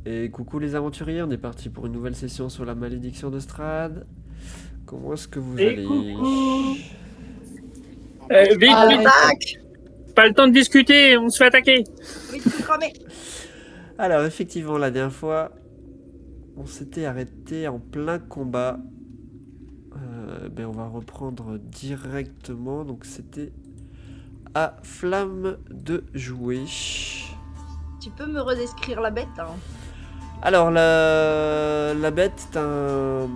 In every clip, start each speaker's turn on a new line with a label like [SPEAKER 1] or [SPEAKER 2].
[SPEAKER 1] Et coucou les aventuriers, on est parti pour une nouvelle session sur la malédiction de Strahd. Comment est-ce que vous
[SPEAKER 2] Et
[SPEAKER 1] allez?
[SPEAKER 2] coucou. Vite,
[SPEAKER 3] À
[SPEAKER 2] vite,
[SPEAKER 3] l'attaque!
[SPEAKER 2] pas le temps de discuter, on se fait attaquer.
[SPEAKER 3] Vite, tout cramer!
[SPEAKER 1] Alors effectivement, la dernière fois, on s'était arrêté en plein combat. On va reprendre directement. Donc c'était à Flamme de Jouer.
[SPEAKER 3] Tu peux me redescrire la bête, hein?
[SPEAKER 1] Alors la bête est une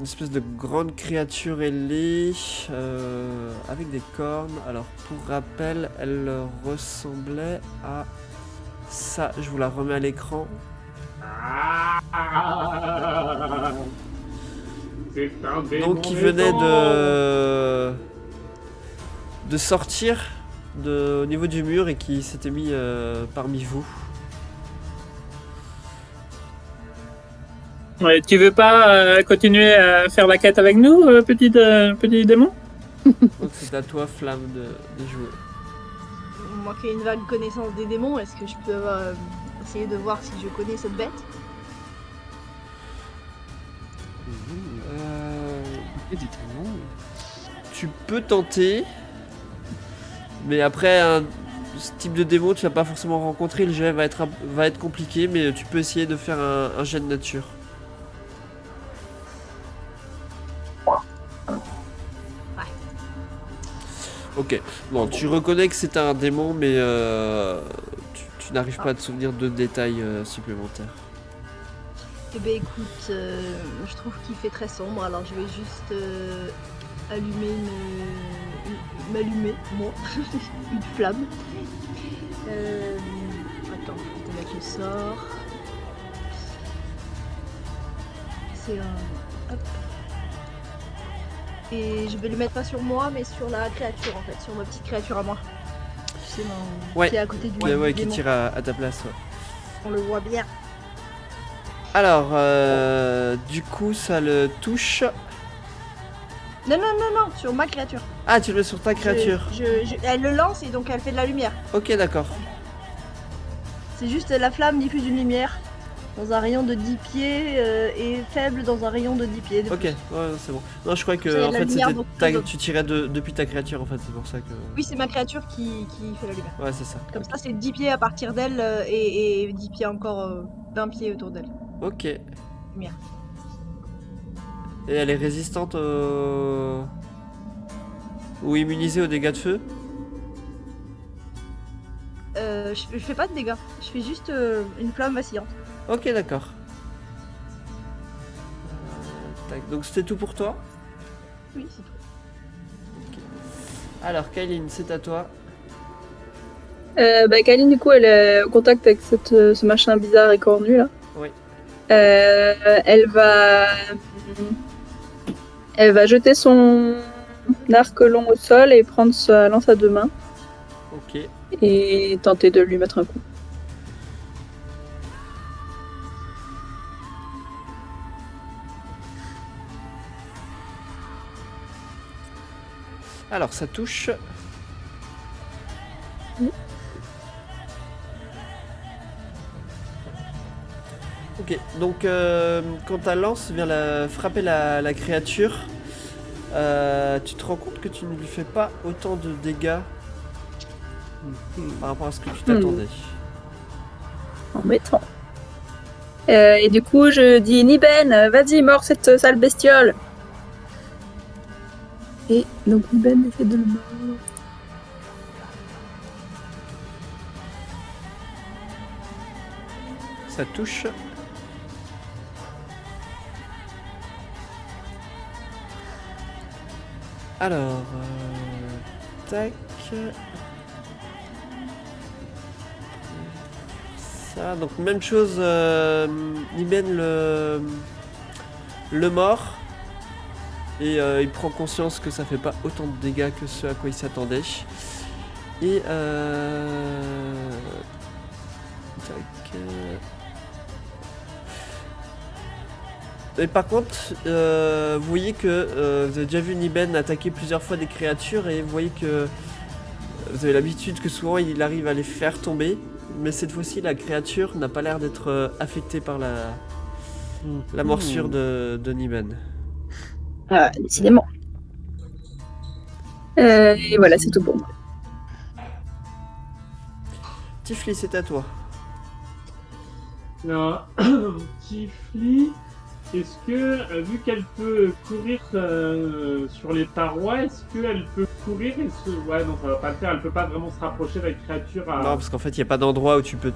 [SPEAKER 1] espèce de grande créature ailée avec des cornes. Alors pour rappel, elle ressemblait à ça. Je vous la remets à l'écran.
[SPEAKER 2] C'est un démon.
[SPEAKER 1] Donc qui venait de sortir au niveau du mur et qui s'était mis parmi vous.
[SPEAKER 2] Ouais, tu veux pas continuer à faire la quête avec nous, petit démon?
[SPEAKER 1] Donc c'est à toi, Flamme, de jouer.
[SPEAKER 3] Moi qui ai une vague connaissance des démons, est-ce que je peux essayer de voir si je connais cette bête?
[SPEAKER 1] Tu peux tenter, mais après ce type de démon tu vas pas forcément rencontrer, le jet va être compliqué, mais tu peux essayer de faire un jet de nature. Ok, bon, tu reconnais que c'est un démon, mais tu n'arrives pas à te souvenir de détails supplémentaires.
[SPEAKER 3] Eh ben écoute, je trouve qu'il fait très sombre, alors je vais juste m'allumer, moi, une flamme. Attends, je vais te mettre le sort. C'est un... Hop. Et je vais le mettre pas sur moi, mais sur la créature en fait, sur ma petite créature à moi. C'est mon...
[SPEAKER 1] Ouais.
[SPEAKER 3] qui est à côté du
[SPEAKER 1] Ouais, qui
[SPEAKER 3] démon.
[SPEAKER 1] tire à ta place. Ouais.
[SPEAKER 3] On le voit bien.
[SPEAKER 1] Alors, du coup, ça le touche.
[SPEAKER 3] Non, sur ma créature.
[SPEAKER 1] Ah, tu le mets sur ta créature.
[SPEAKER 3] Elle le lance et donc elle fait de la lumière.
[SPEAKER 1] Ok, d'accord.
[SPEAKER 3] C'est juste la flamme diffuse une lumière dans un rayon de 10 pieds et faible dans un rayon de 10 pieds.
[SPEAKER 1] Ok, ouais, c'est bon. Non, je croyais que
[SPEAKER 3] Ça y est,
[SPEAKER 1] en
[SPEAKER 3] la
[SPEAKER 1] fait
[SPEAKER 3] lumière
[SPEAKER 1] tu tirais depuis ta créature en fait, c'est pour ça que.
[SPEAKER 3] Oui, c'est ma créature qui fait la lumière.
[SPEAKER 1] Ouais, c'est ça.
[SPEAKER 3] Comme ça, c'est 10 pieds à partir d'elle et 10 pieds encore d'un pied autour d'elle.
[SPEAKER 1] Ok.
[SPEAKER 3] Lumière.
[SPEAKER 1] Et elle est résistante ou immunisée aux dégâts de feu?
[SPEAKER 3] Je fais pas de dégâts, je fais juste une flamme vacillante.
[SPEAKER 1] Ok, d'accord. Donc c'était tout pour toi?
[SPEAKER 3] Oui, c'est tout.
[SPEAKER 1] Okay. Alors, Kyline, c'est à toi.
[SPEAKER 4] Kaline, du coup, elle est au contact avec ce machin bizarre et cornu là.
[SPEAKER 1] Oui.
[SPEAKER 4] Elle va jeter son arc long au sol et prendre sa lance à deux mains.
[SPEAKER 1] Ok.
[SPEAKER 4] Et tenter de lui mettre un coup.
[SPEAKER 1] Alors, ça touche.
[SPEAKER 4] Oui.
[SPEAKER 1] Ok, donc quand ta lance vient frapper la créature, tu te rends compte que tu ne lui fais pas autant de dégâts par rapport à ce que tu t'attendais.
[SPEAKER 4] Embêtant. Et du coup, je dis Niben, vas-y, mords cette sale bestiole. Et donc Niben essaie de le mordre.
[SPEAKER 1] Ça touche. Alors, tac. Ça, donc même chose, Niben le mord. Et il prend conscience que ça fait pas autant de dégâts que ce à quoi il s'attendait. Et tac. Et par contre, vous voyez que vous avez déjà vu Niben attaquer plusieurs fois des créatures et vous voyez que Vous avez l'habitude que souvent il arrive à les faire tomber, mais cette fois-ci la créature n'a pas l'air d'être affectée par la morsure de Niben.
[SPEAKER 4] Ah, décidément. Et voilà, c'est tout pour moi.
[SPEAKER 1] Tifli, c'est à toi.
[SPEAKER 5] Alors, Tifli, est-ce que, vu qu'elle peut courir sur les parois, est-ce qu'elle peut courir et se... Ouais, non, ça va pas le faire, elle peut pas vraiment se rapprocher de la créature à...
[SPEAKER 1] Non, parce qu'en fait il n'y a pas d'endroit où tu peux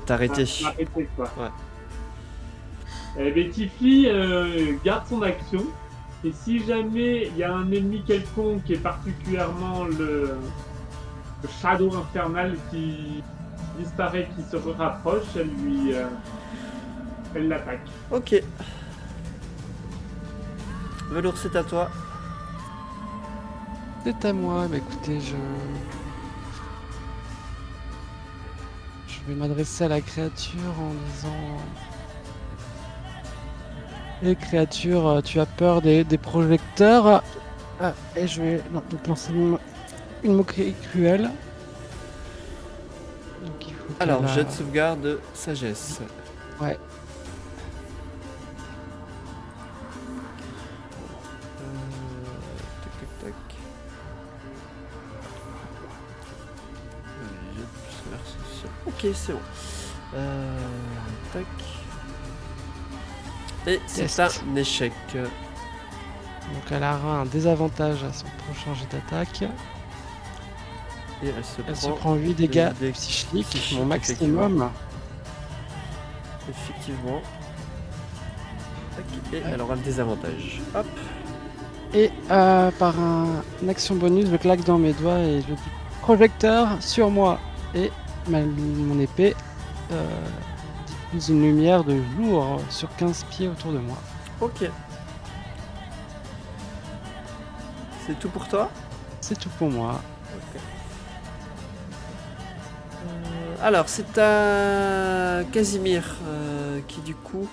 [SPEAKER 1] t'arrêter.
[SPEAKER 5] Arrêter, quoi.
[SPEAKER 1] Ouais.
[SPEAKER 5] Eh bien, Tifli garde son action, et si jamais il y a un ennemi quelconque, et particulièrement le Shadow Infernal qui disparaît, qui se rapproche, elle l'attaque.
[SPEAKER 1] Ok. Velours, c'est à toi.
[SPEAKER 6] C'est à moi. Bah écoutez, je vais m'adresser à la créature en disant... Et créature, tu as peur des projecteurs. Ah, et je vais donc lancer une moquerie cruelle. Donc, il faut
[SPEAKER 1] Alors,
[SPEAKER 6] qu'elle a-
[SPEAKER 1] jet de sauvegarde de sagesse.
[SPEAKER 6] Ouais.
[SPEAKER 1] Tac, tac, tac. Jet de plus versus. Ok, c'est bon. Tac. Et c'est
[SPEAKER 6] Test.
[SPEAKER 1] un échec.
[SPEAKER 6] Donc elle aura un désavantage à son prochain jet d'attaque.
[SPEAKER 1] Et elle se
[SPEAKER 6] Elle se
[SPEAKER 1] prend.
[SPEAKER 6] prend 8 dégâts
[SPEAKER 1] des
[SPEAKER 6] psychiques,
[SPEAKER 1] psychiques,
[SPEAKER 6] mon maximum.
[SPEAKER 1] Effectivement. Tac, et elle aura le désavantage. Hop.
[SPEAKER 6] Et par une action bonus, je claque dans mes doigts et je dis projecteur sur moi. Et mon épée diffuse une lumière de jour sur 15 pieds autour de moi.
[SPEAKER 1] Ok. C'est tout pour toi?
[SPEAKER 6] C'est tout pour moi.
[SPEAKER 1] Alors, c'est à Casimir qui, du coup,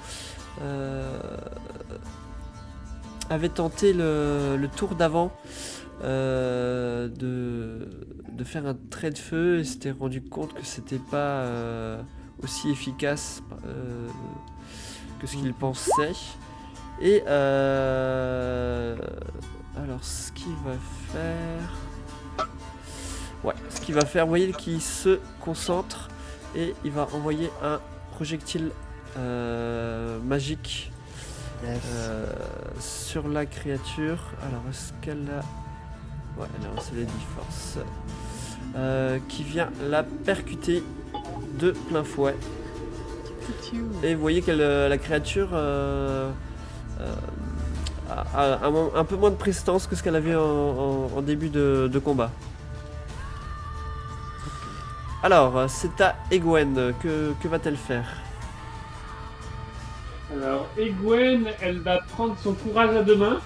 [SPEAKER 1] avait tenté le tour d'avant de faire un trait de feu et s'était rendu compte que c'était pas aussi efficace que ce qu'il pensait. Et alors, ce qu'il va faire... Ouais, ce qu'il va faire, vous voyez qu'il se concentre et il va envoyer un projectile magique sur la créature. Alors, est-ce qu'elle a... Ouais, elle a un CD force qui vient la percuter de plein fouet. Et vous voyez que la créature a un peu moins de prestance que ce qu'elle avait en début de combat. Alors, c'est à Egwen. Que va-t-elle faire?
[SPEAKER 5] Alors, Egwen, elle va prendre son courage à deux mains,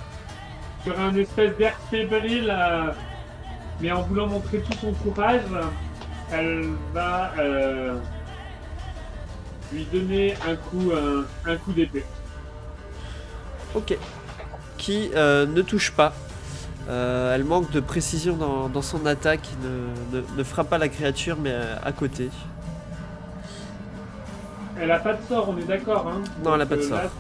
[SPEAKER 5] sur un espèce d'air fébrile, mais en voulant montrer tout son courage, elle va lui donner un coup d'épée.
[SPEAKER 1] Ok. Qui ne touche pas. Elle manque de précision dans son attaque. Ne frappe pas la créature, mais à côté.
[SPEAKER 5] Elle a pas de sort, on est d'accord, hein?
[SPEAKER 1] Non, elle a pas de sort.
[SPEAKER 5] Là,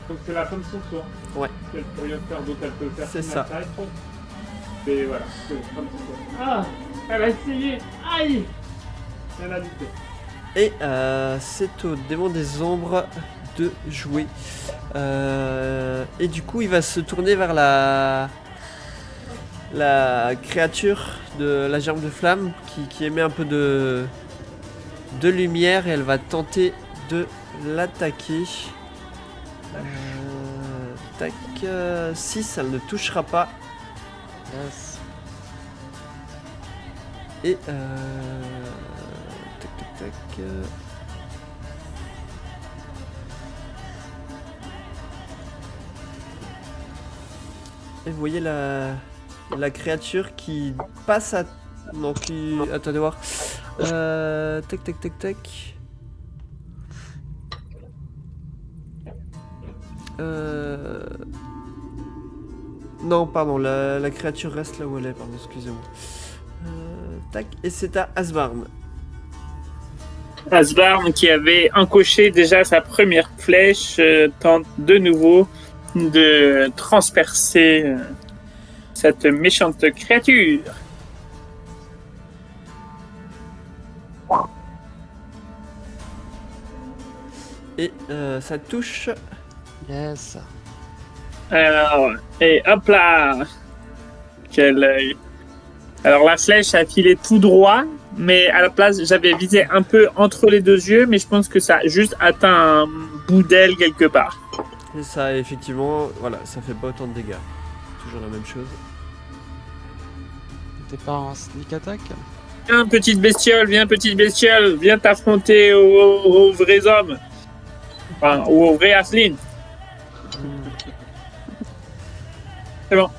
[SPEAKER 5] donc c'est la fin de son tour.
[SPEAKER 1] Ouais.
[SPEAKER 5] Elle peut rien faire d'autre, elle peut faire
[SPEAKER 1] C'est
[SPEAKER 5] son
[SPEAKER 1] ça.
[SPEAKER 5] attaque. Et voilà, c'est la fin de son tour. Ah! Elle a essayé! Aïe! Elle a lutté.
[SPEAKER 1] Et c'est au démon des ombres de jouer. Et du coup, il va se tourner vers la créature de la germe de flamme qui émet un peu de lumière et elle va tenter de l'attaquer. Tac, 6, elle ne touchera pas.
[SPEAKER 6] Yes.
[SPEAKER 1] Et tac tac tac. Et vous voyez la créature qui passe à... Non, qui... Attendez voir. Tac tac tac tac. Non, pardon, la créature reste là où elle est, pardon, excusez-moi. Tac, et c'est à Asbarn.
[SPEAKER 2] Asbarn, qui avait encoché déjà sa première flèche, tente de nouveau de transpercer cette méchante créature.
[SPEAKER 1] Et ça touche.
[SPEAKER 6] Yes.
[SPEAKER 2] Alors, et hop là. Quel œil. Alors la flèche a filé tout droit, mais à la place, j'avais visé un peu entre les deux yeux, mais je pense que ça a juste atteint un bout d'aile quelque part.
[SPEAKER 1] Et ça, effectivement, voilà, ça fait pas autant de dégâts. Toujours la même chose.
[SPEAKER 6] T'es pas en sneak attack?
[SPEAKER 2] Viens, petite bestiole, viens t'affronter aux vrais hommes. Enfin, ou aux vrais Aslin. C'est bon,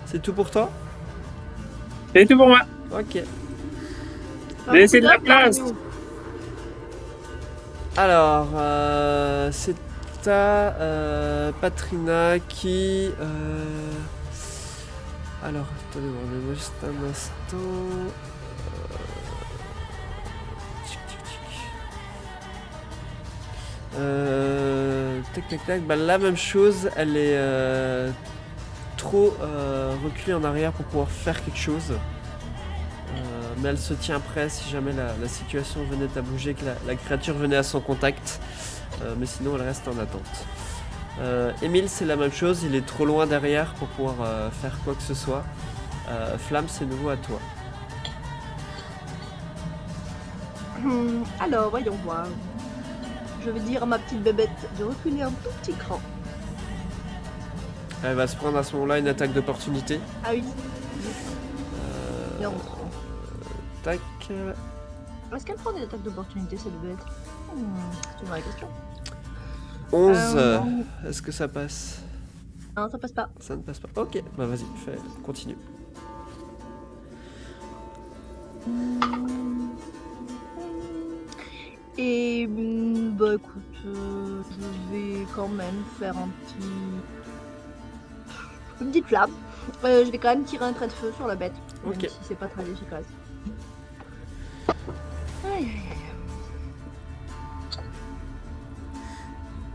[SPEAKER 1] C'est tout pour toi?
[SPEAKER 2] c'est tout pour moi.
[SPEAKER 1] Ok.
[SPEAKER 2] Laissez de la place.
[SPEAKER 1] Alors, c'est à Patrina qui... Alors, attendez, moi juste un instant. Tic, tic, tic. Tac, tac, tac. Bah, la même chose, elle est trop reculée en arrière pour pouvoir faire quelque chose. Mais elle se tient prêt si jamais la situation venait à bouger, que la créature venait à son contact. Mais sinon, elle reste en attente. Émile, c'est la même chose, il est trop loin derrière pour pouvoir faire quoi que ce soit. Flamme, c'est nouveau à toi.
[SPEAKER 3] Alors, voyons voir. Je vais dire à ma petite bébête de reculer un tout petit cran.
[SPEAKER 1] Elle va se prendre à ce moment-là une attaque d'opportunité.
[SPEAKER 3] Ah oui.
[SPEAKER 1] Euh,
[SPEAKER 3] Non.
[SPEAKER 1] Tac.
[SPEAKER 3] Est-ce qu'elle prend des attaques d'opportunité, cette bête? C'est une vraie question.
[SPEAKER 1] 11.
[SPEAKER 3] Non.
[SPEAKER 1] Est-ce que ça passe?
[SPEAKER 3] Non, ça passe pas.
[SPEAKER 1] Ça ne passe pas. Ok, bah vas-y, continue.
[SPEAKER 3] Et bah écoute, je vais quand même faire une petite flamme. Je vais quand même tirer un trait de feu sur la bête, même
[SPEAKER 1] Ok.
[SPEAKER 3] si c'est pas très efficace. Aïe, aïe, aïe.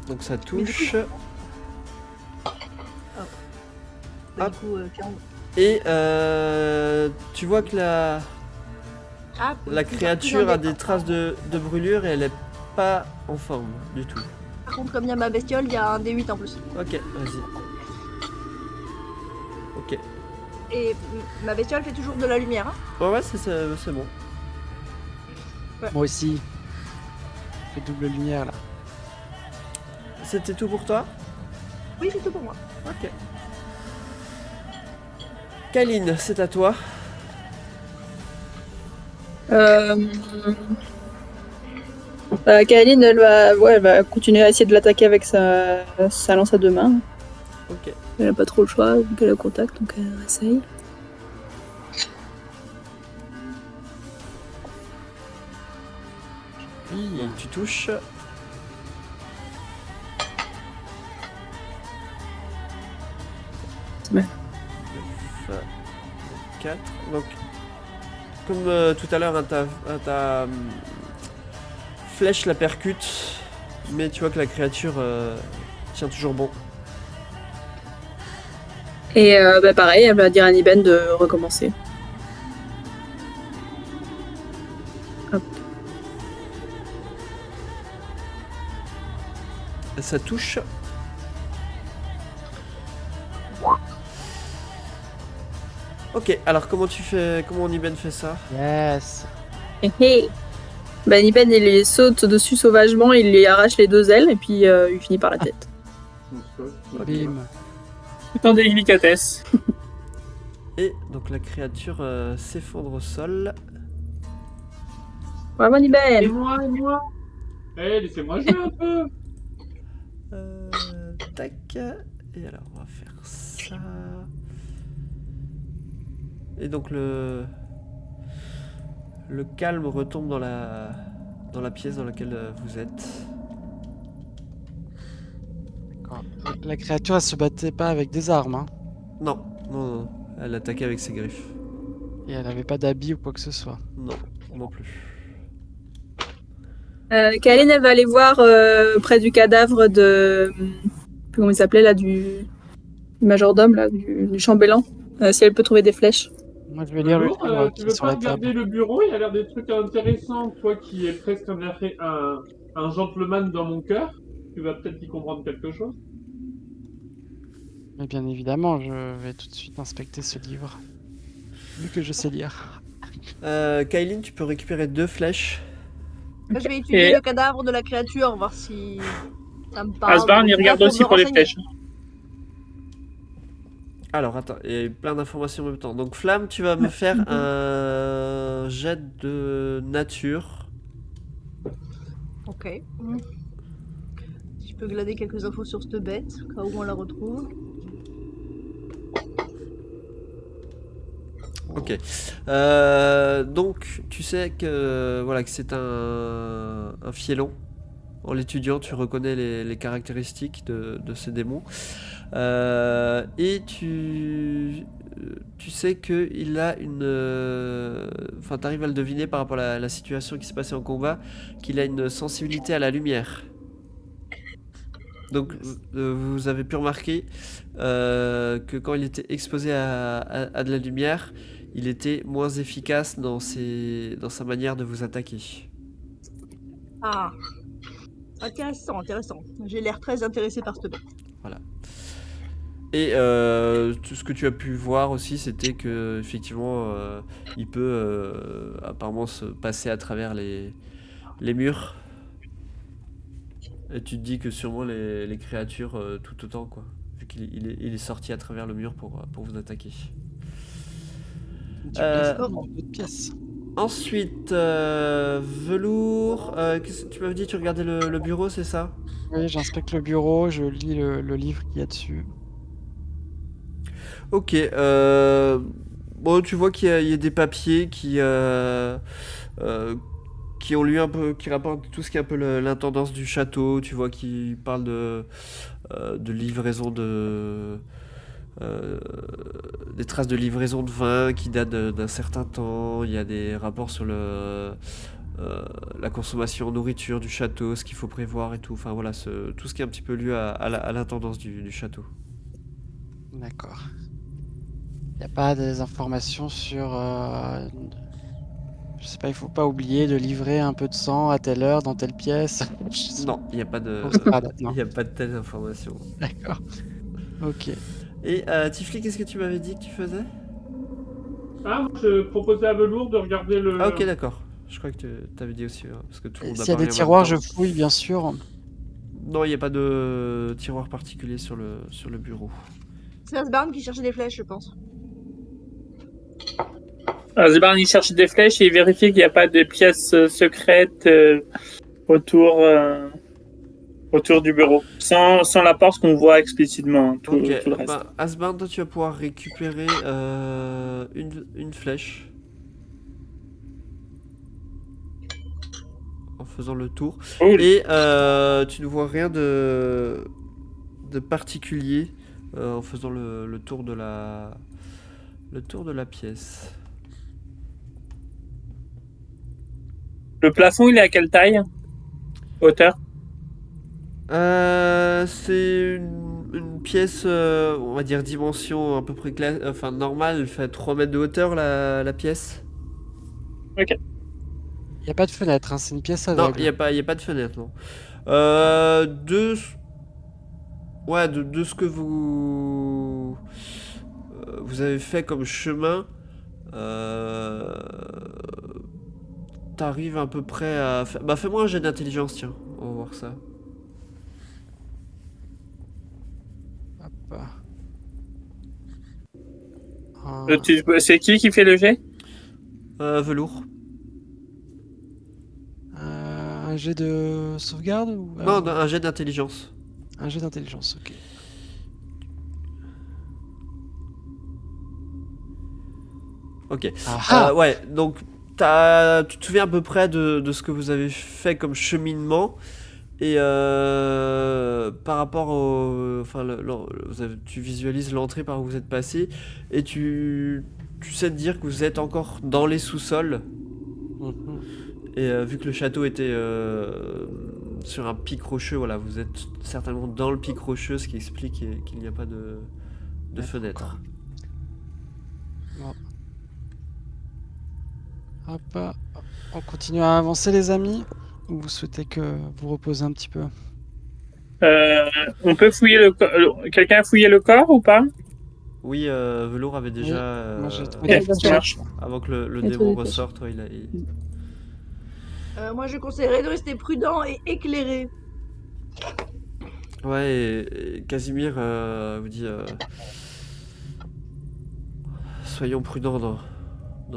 [SPEAKER 1] Donc ça
[SPEAKER 3] Mais du coup-
[SPEAKER 1] touche.
[SPEAKER 3] Bah,
[SPEAKER 1] Hop.
[SPEAKER 3] du coup, tiens.
[SPEAKER 1] Et tu vois que la
[SPEAKER 3] Plus
[SPEAKER 1] créature
[SPEAKER 3] en
[SPEAKER 1] a
[SPEAKER 3] détail.
[SPEAKER 1] des traces de brûlure et elle est pas en forme du tout.
[SPEAKER 3] Par contre, comme il y a ma bestiole, il y a un D8 en plus.
[SPEAKER 1] Ok, vas-y. Ok.
[SPEAKER 3] Et ma bestiole fait toujours de la lumière. Hein.
[SPEAKER 1] Ouais, c'est bon.
[SPEAKER 6] Moi aussi. Fait double lumière là.
[SPEAKER 1] C'était tout pour toi?
[SPEAKER 3] Oui, c'est tout pour moi.
[SPEAKER 1] Ok. Kaline, c'est à toi.
[SPEAKER 4] Kaeline, elle va continuer à essayer de l'attaquer avec sa lance à deux mains.
[SPEAKER 1] Ok.
[SPEAKER 4] Elle n'a pas trop le choix, vu qu'elle est au contact, donc elle essaye.
[SPEAKER 1] Donc tu touches.
[SPEAKER 4] C'est bien.
[SPEAKER 1] 4. Donc, comme tout à l'heure, hein, ta flèche la percute, mais tu vois que la créature tient toujours bon.
[SPEAKER 4] Et pareil, elle va dire à Niben de recommencer. Hop.
[SPEAKER 1] Et ça touche. Ok, alors comment Niben fait ça?
[SPEAKER 6] Yes.
[SPEAKER 4] Niben, il les saute dessus sauvagement, il lui arrache les deux ailes, et puis il finit par la tête.
[SPEAKER 6] Bim.
[SPEAKER 2] Tout en délicatesse.
[SPEAKER 1] Et donc la créature s'effondre au sol.
[SPEAKER 4] Bravo
[SPEAKER 5] Et
[SPEAKER 4] Niben.
[SPEAKER 5] moi. Eh, laissez-moi jouer un peu.
[SPEAKER 1] Tac. Et alors on va faire ça. Et donc le calme retombe dans la pièce dans laquelle vous êtes.
[SPEAKER 6] D'accord. La créature elle se battait pas avec des armes. Hein.
[SPEAKER 1] Non, elle attaquait avec ses griffes.
[SPEAKER 6] Et elle n'avait pas d'habit ou quoi que ce soit.
[SPEAKER 1] Non, non plus.
[SPEAKER 4] Kaline, elle va aller voir près du cadavre de... Comment il s'appelait là, du majordome, là, du chambellan, si elle peut trouver des flèches.
[SPEAKER 6] Moi, je vais lire le
[SPEAKER 5] Velours,
[SPEAKER 6] livre
[SPEAKER 5] tu
[SPEAKER 6] qui est
[SPEAKER 5] veux
[SPEAKER 6] sur
[SPEAKER 5] pas
[SPEAKER 6] la table.
[SPEAKER 5] regarder le bureau? Il y a l'air des trucs intéressants. Toi qui es presque un gentleman dans mon cœur, tu vas peut-être y comprendre quelque chose.
[SPEAKER 6] Mais bien évidemment, je vais tout de suite inspecter ce livre. Vu que je sais lire.
[SPEAKER 1] Kailin, tu peux récupérer 2 flèches.
[SPEAKER 3] Moi, je vais étudier
[SPEAKER 2] Et-
[SPEAKER 3] le cadavre de la créature, voir si ça me parle.
[SPEAKER 2] Asbarn, il
[SPEAKER 3] Déjà,
[SPEAKER 2] regarde
[SPEAKER 3] pour
[SPEAKER 2] aussi
[SPEAKER 3] me
[SPEAKER 2] pour les
[SPEAKER 3] renseigner.
[SPEAKER 2] flèches.
[SPEAKER 1] Alors, attends, il y a plein d'informations en même temps. Donc, Flamme, tu vas me faire un jet de nature.
[SPEAKER 3] Ok. Si je peux glaner quelques infos sur cette bête, au cas où on la retrouve.
[SPEAKER 1] Ok. Donc, tu sais que, voilà, que c'est un fiélon. En l'étudiant, tu reconnais les caractéristiques de ces démons. Et tu sais qu'il a une... Enfin, tu arrives à le deviner par rapport à la situation qui s'est passée en combat, qu'il a une sensibilité à la lumière. Donc, vous avez pu remarquer que quand il était exposé à de la lumière, il était moins efficace dans sa manière de vous attaquer.
[SPEAKER 3] Ah. Intéressant, intéressant. J'ai l'air très intéressé par cette bête.
[SPEAKER 1] Et tout ce que tu as pu voir aussi, c'était que effectivement, il peut apparemment se passer à travers les murs. Et tu te dis que sûrement les créatures tout autant, quoi. Vu qu'il est sorti à travers le mur pour vous attaquer.
[SPEAKER 6] Du
[SPEAKER 1] Euh,
[SPEAKER 6] plafond, dans d'autres pièces.
[SPEAKER 1] Ensuite, velours. Tu m'avais dit tu regardais le bureau, c'est ça?
[SPEAKER 6] Oui, j'inspecte le bureau, je lis le livre qu'il y a dessus.
[SPEAKER 1] Ok. Bon, tu vois qu'il y a des papiers qui ont lu un peu, qui rapportent tout ce qui est un peu l'intendance du château. Tu vois qu'ils parlent de livraison des traces de livraison de vin qui datent d'un certain temps. Il y a des rapports sur la consommation en nourriture du château, ce qu'il faut prévoir et tout. Enfin voilà, tout ce qui est un petit peu lié à l'intendance du château.
[SPEAKER 6] D'accord. Il n'y a pas des informations sur... je sais pas, il faut pas oublier de livrer un peu de sang à telle heure, dans telle pièce. Je sais
[SPEAKER 1] Non, il n'y a pas de,
[SPEAKER 6] pas, non.
[SPEAKER 1] il y a pas de telles informations.
[SPEAKER 6] D'accord. Ok.
[SPEAKER 1] Et Tifli, qu'est-ce que tu m'avais dit que tu faisais?
[SPEAKER 5] Ah, moi, je proposais à Velours de regarder le...
[SPEAKER 1] Ah ok, d'accord. Je crois que tu avais dit aussi, parce que tout le monde a
[SPEAKER 6] S'il y a
[SPEAKER 1] parlé
[SPEAKER 6] des
[SPEAKER 1] en même
[SPEAKER 6] tiroirs,
[SPEAKER 1] temps.
[SPEAKER 6] je fouille, bien sûr.
[SPEAKER 1] Non, il n'y a pas de tiroir particulier sur le bureau.
[SPEAKER 3] C'est Asbarn qui cherchait des flèches, je pense.
[SPEAKER 2] Asbarn, il cherche des flèches et il vérifie qu'il n'y a pas de pièces secrètes autour du bureau. Sans la porte qu'on voit explicitement, tout le reste.
[SPEAKER 1] Bah, Asbarn, toi tu vas pouvoir récupérer une flèche. En faisant le tour.
[SPEAKER 2] Cool.
[SPEAKER 1] Et tu ne vois rien de particulier en faisant le tour de la pièce.
[SPEAKER 2] Le plafond, il est à quelle taille? Hauteur?
[SPEAKER 1] C'est une pièce, on va dire dimension à peu près enfin normale, elle fait 3 mètres de hauteur la pièce.
[SPEAKER 2] Ok.
[SPEAKER 6] Il n'y a pas de fenêtre, hein, c'est une pièce
[SPEAKER 1] Non,
[SPEAKER 6] aveugle.
[SPEAKER 1] il y a pas de fenêtre, non. Ouais, de ce que vous avez fait comme chemin, t'arrives à peu près à faire... Bah fais-moi un jet d'intelligence, tiens, on va voir ça.
[SPEAKER 6] Hop.
[SPEAKER 2] C'est qui fait le jet?
[SPEAKER 1] Velours.
[SPEAKER 6] Un jet de sauvegarde ou...
[SPEAKER 1] Non, un jet d'intelligence.
[SPEAKER 6] Un jet d'intelligence, ok.
[SPEAKER 1] Ok.
[SPEAKER 6] Ah
[SPEAKER 1] Ouais, donc tu te souviens à peu près de ce que vous avez fait comme cheminement. Et par rapport au... Enfin, tu visualises l'entrée par où vous êtes passé. Et tu tu sais te dire que vous êtes encore dans les sous-sols.
[SPEAKER 6] Mhm.
[SPEAKER 1] Et vu que le château était sur un pic rocheux, voilà, vous êtes certainement dans le pic rocheux, ce qui explique qu'il n'y a pas de fenêtre.
[SPEAKER 6] Bon. Hop, on continue à avancer, les amis? Ou vous souhaitez que vous reposez un petit peu?
[SPEAKER 2] On peut fouiller quelqu'un a fouillé le corps ou pas?
[SPEAKER 1] Oui, Velour avait déjà,
[SPEAKER 6] Moi, j'ai trouvé
[SPEAKER 2] Ouais,
[SPEAKER 6] des
[SPEAKER 2] ça
[SPEAKER 6] flèches.
[SPEAKER 2] marche.
[SPEAKER 1] avant que le
[SPEAKER 4] Il a
[SPEAKER 1] démon
[SPEAKER 4] trouvé des flèches.
[SPEAKER 1] ressorte, ouais,
[SPEAKER 3] Moi, je conseillerais de rester prudent et éclairé.
[SPEAKER 1] Ouais, et Casimir vous dit soyons prudents dans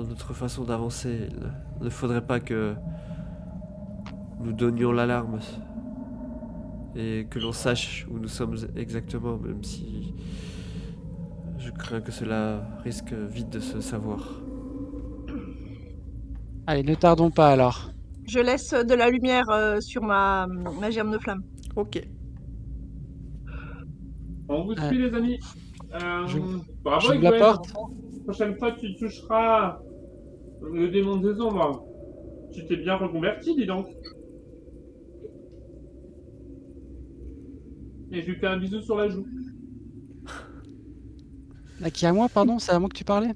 [SPEAKER 1] notre façon d'avancer. Il ne faudrait pas que nous donnions l'alarme et que l'on sache où nous sommes exactement, même si je crains que cela risque vite de se savoir.
[SPEAKER 6] Allez, ne tardons pas alors.
[SPEAKER 3] Je laisse de la lumière sur ma germe de flamme.
[SPEAKER 1] Ok.
[SPEAKER 5] On vous suit, les amis.
[SPEAKER 6] Je-
[SPEAKER 5] Bravo,
[SPEAKER 6] j'ouvre la
[SPEAKER 5] Gwen.
[SPEAKER 6] porte.
[SPEAKER 5] Prochaine fois, tu toucheras le démon des ombres. Tu t'es bien reconverti, dis donc. Et je lui fais un bisou sur la joue.
[SPEAKER 6] À qui, à moi, pardon? C'est à moi que tu parlais?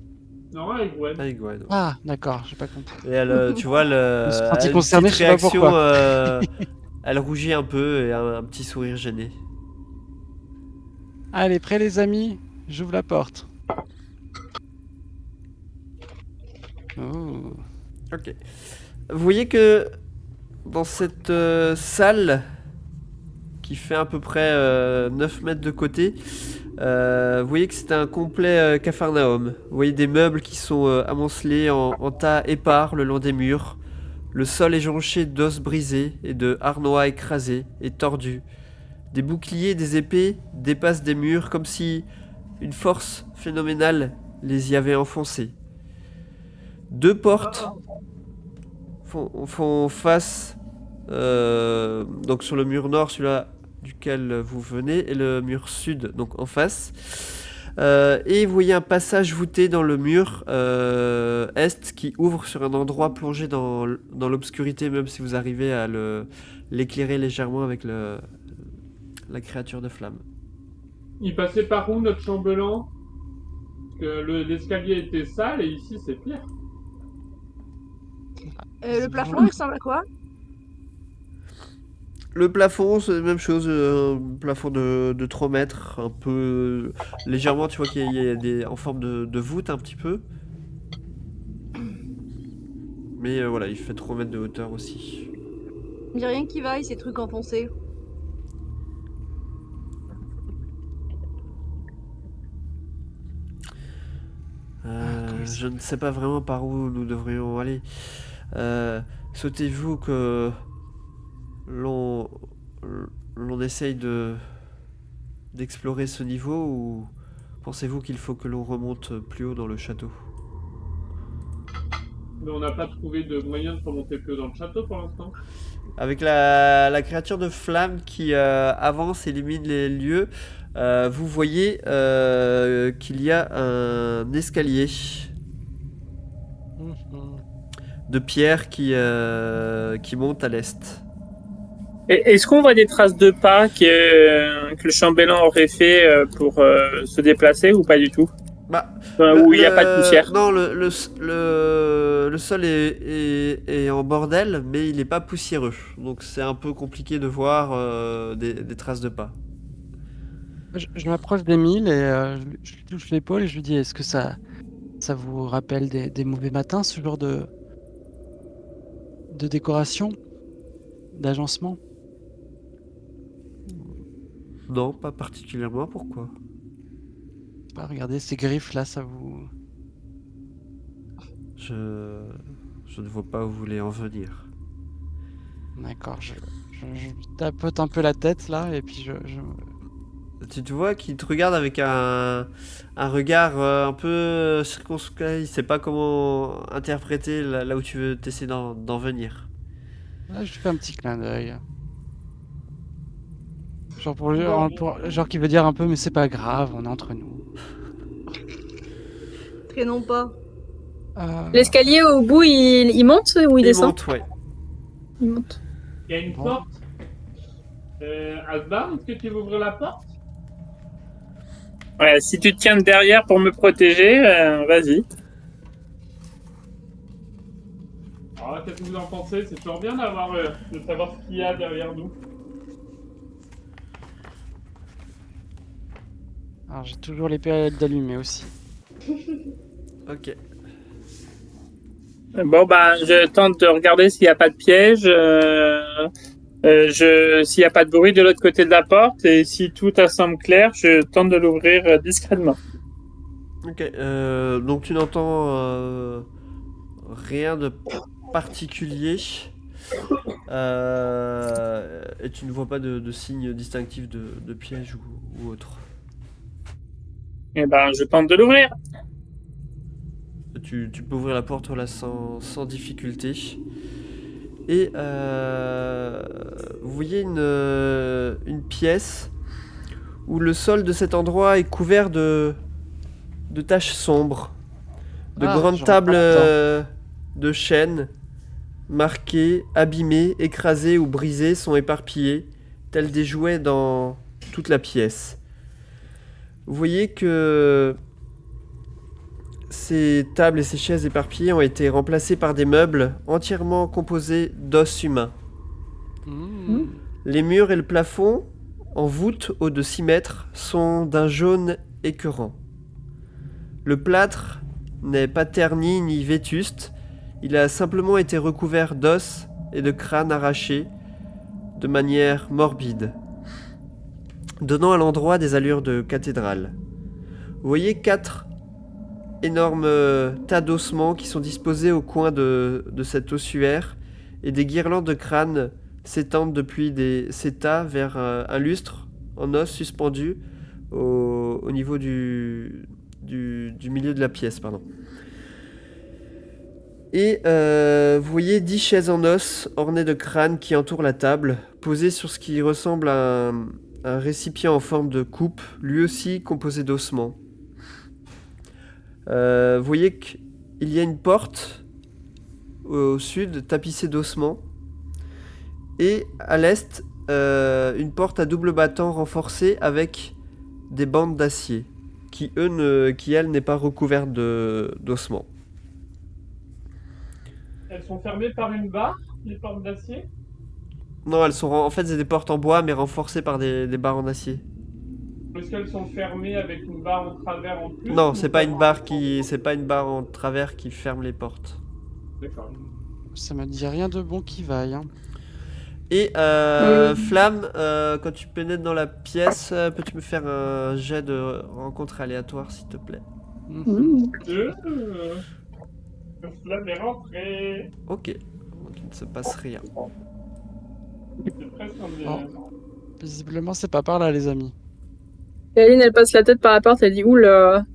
[SPEAKER 5] Non, avec Gwen.
[SPEAKER 1] Avec Gwen.
[SPEAKER 6] Ah, d'accord, j'ai pas compris.
[SPEAKER 1] Et elle, tu vois,
[SPEAKER 6] Je me suis senti
[SPEAKER 1] elle a une
[SPEAKER 6] concerné,
[SPEAKER 1] petite
[SPEAKER 6] je sais pas
[SPEAKER 1] réaction,
[SPEAKER 6] pourquoi.
[SPEAKER 1] elle rougit un peu et un petit sourire gêné.
[SPEAKER 6] Allez, prêts les amis? J'ouvre la porte. Oh.
[SPEAKER 1] Ok. Vous voyez que dans cette salle qui fait à peu près 9 mètres de côté, vous voyez que c'est un complet capharnaüm. Vous voyez des meubles qui sont amoncelés en tas épars le long des murs. Le sol est jonché d'os brisés et de harnois écrasés et tordus. Des boucliers et des épées dépassent des murs comme si une force phénoménale les y avait enfoncés. 2 portes font face donc sur le mur nord, celui-là duquel vous venez, et le mur sud, donc en face. Et vous voyez un passage voûté dans le mur est qui ouvre sur un endroit plongé dans l'obscurité, même si vous arrivez à l'éclairer légèrement avec la créature de flamme.
[SPEAKER 5] Il passait par où, notre chambellan? Que l'escalier était sale et ici, c'est pire.
[SPEAKER 3] Le plafond, il ressemble à quoi?
[SPEAKER 1] Le plafond, c'est la même chose, un plafond de 3 mètres, un peu légèrement, tu vois qu'il y a en forme de voûte un petit peu. Mais voilà, il fait 3 mètres de hauteur aussi.
[SPEAKER 3] Il n'y a rien qui vaille, ces trucs enfoncés.
[SPEAKER 1] Je ne sais pas vraiment par où nous devrions aller. Souhaitez-vous que l'on essaye d'explorer ce niveau ou pensez-vous qu'il faut que l'on remonte plus haut dans le château?
[SPEAKER 5] Mais on n'a pas trouvé de moyen de remonter plus haut dans le château pour l'instant.
[SPEAKER 1] Avec la créature de flamme qui avance et illumine les lieux, vous voyez qu'il y a un escalier
[SPEAKER 6] Mhm.
[SPEAKER 1] de pierre qui monte à l'est.
[SPEAKER 2] Est-ce qu'on voit des traces de pas que le chambellan aurait fait pour se déplacer ou pas du tout?
[SPEAKER 1] Bah,
[SPEAKER 2] Où il n'y a pas de poussière?
[SPEAKER 1] Non, le sol est en bordel, mais il n'est pas poussiéreux. Donc c'est un peu compliqué de voir des traces de pas.
[SPEAKER 6] Je m'approche d'Emile et je lui touche l'épaule et je lui dis, est-ce que ça vous rappelle des mauvais matins, ce genre de décoration, d'agencement?
[SPEAKER 1] Non, pas particulièrement. Pourquoi?
[SPEAKER 6] Je sais pas, regardez ces griffes là, ça vous...
[SPEAKER 1] Je ne vois pas où vous voulez en venir.
[SPEAKER 6] D'accord, je tapote un peu la tête là et puis
[SPEAKER 1] Tu te vois qu'il te regarde avec un regard un peu circonspect. Il sait pas comment interpréter là où tu veux t'essayer d'en venir.
[SPEAKER 6] là, je lui fais un petit clin d'œil. Genre
[SPEAKER 5] Bon.
[SPEAKER 6] genre qui veut dire un peu, mais c'est pas grave, on est entre nous.
[SPEAKER 3] Traînons pas.
[SPEAKER 4] L'escalier au bout, il monte ou il
[SPEAKER 1] Il
[SPEAKER 4] descend?
[SPEAKER 1] monte, ouais.
[SPEAKER 4] Il monte.
[SPEAKER 5] Il y a une
[SPEAKER 6] Bon.
[SPEAKER 5] porte. Asbar, est-ce que tu veux ouvrir la porte?
[SPEAKER 2] Ouais, si tu te tiens derrière pour me protéger, vas-y.
[SPEAKER 5] Alors, qu'est-ce que vous en pensez? C'est toujours bien de savoir ce qu'il y a derrière nous.
[SPEAKER 6] Alors j'ai toujours les périodes d'allumer aussi.
[SPEAKER 1] Ok.
[SPEAKER 2] Bon, bah, je tente de regarder s'il n'y a pas de piège. S'il n'y a pas de bruit de l'autre côté de la porte, et si tout semble clair, je tente de l'ouvrir discrètement.
[SPEAKER 1] Ok. Donc tu n'entends rien de particulier. Et tu ne vois pas de signes distinctifs de piège ou autre.
[SPEAKER 2] Et ben, je tente de l'ouvrir.
[SPEAKER 1] Tu peux ouvrir la porte là sans difficulté. Et vous voyez une pièce où le sol de cet endroit est couvert de taches sombres, de
[SPEAKER 6] Ah,
[SPEAKER 1] grandes
[SPEAKER 6] j'en
[SPEAKER 1] tables
[SPEAKER 6] parle
[SPEAKER 1] de chêne, marquées, abîmées, écrasées ou brisées, sont éparpillées, tels des jouets dans toute la pièce. Vous voyez que ces tables et ces chaises éparpillées ont été remplacées par des meubles entièrement composés d'os humains.
[SPEAKER 6] Mmh.
[SPEAKER 1] Les murs et le plafond, en voûte haut de 6 mètres, sont d'un jaune écœurant. Le plâtre n'est pas terni ni vétuste, il a simplement été recouvert d'os et de crânes arrachés de manière morbide, donnant à l'endroit des allures de cathédrale. Vous voyez 4 énormes tas d'ossements qui sont disposés au coin de cet ossuaire, et des guirlandes de crânes s'étendent depuis ces tas vers un lustre en os suspendu au niveau du milieu de la pièce. Pardon. Et vous voyez 10 chaises en os ornées de crânes qui entourent la table, posées sur ce qui ressemble à un récipient en forme de coupe, lui aussi composé d'ossements. Vous voyez qu'il y a une porte au sud tapissée d'ossements, et à l'est une porte à double battant renforcée avec des bandes d'acier qui elle n'est pas recouverte d'ossements.
[SPEAKER 5] Elles sont fermées par une barre, les portes d'acier?
[SPEAKER 1] Non, elles sont en fait c'est des portes en bois mais renforcées par des barres en acier.
[SPEAKER 5] Est-ce qu'elles sont fermées avec une barre en travers en plus?
[SPEAKER 1] Non,
[SPEAKER 5] ou
[SPEAKER 1] c'est pas une
[SPEAKER 5] vraiment
[SPEAKER 1] barre en travers qui ferme les portes.
[SPEAKER 5] D'accord.
[SPEAKER 6] Ça me dit rien de bon qui vaille. Hein.
[SPEAKER 1] Et Flamme, quand tu pénètres dans la pièce, peux-tu me faire un jet de rencontre aléatoire s'il te plaît?
[SPEAKER 6] Mmh.
[SPEAKER 5] Flamme est rentrée.
[SPEAKER 1] Ok, donc il ne se passe rien.
[SPEAKER 5] C'est presque un
[SPEAKER 6] Visiblement c'est pas par là les amis.
[SPEAKER 4] Et Aline, elle passe la tête par la porte, elle dit oula,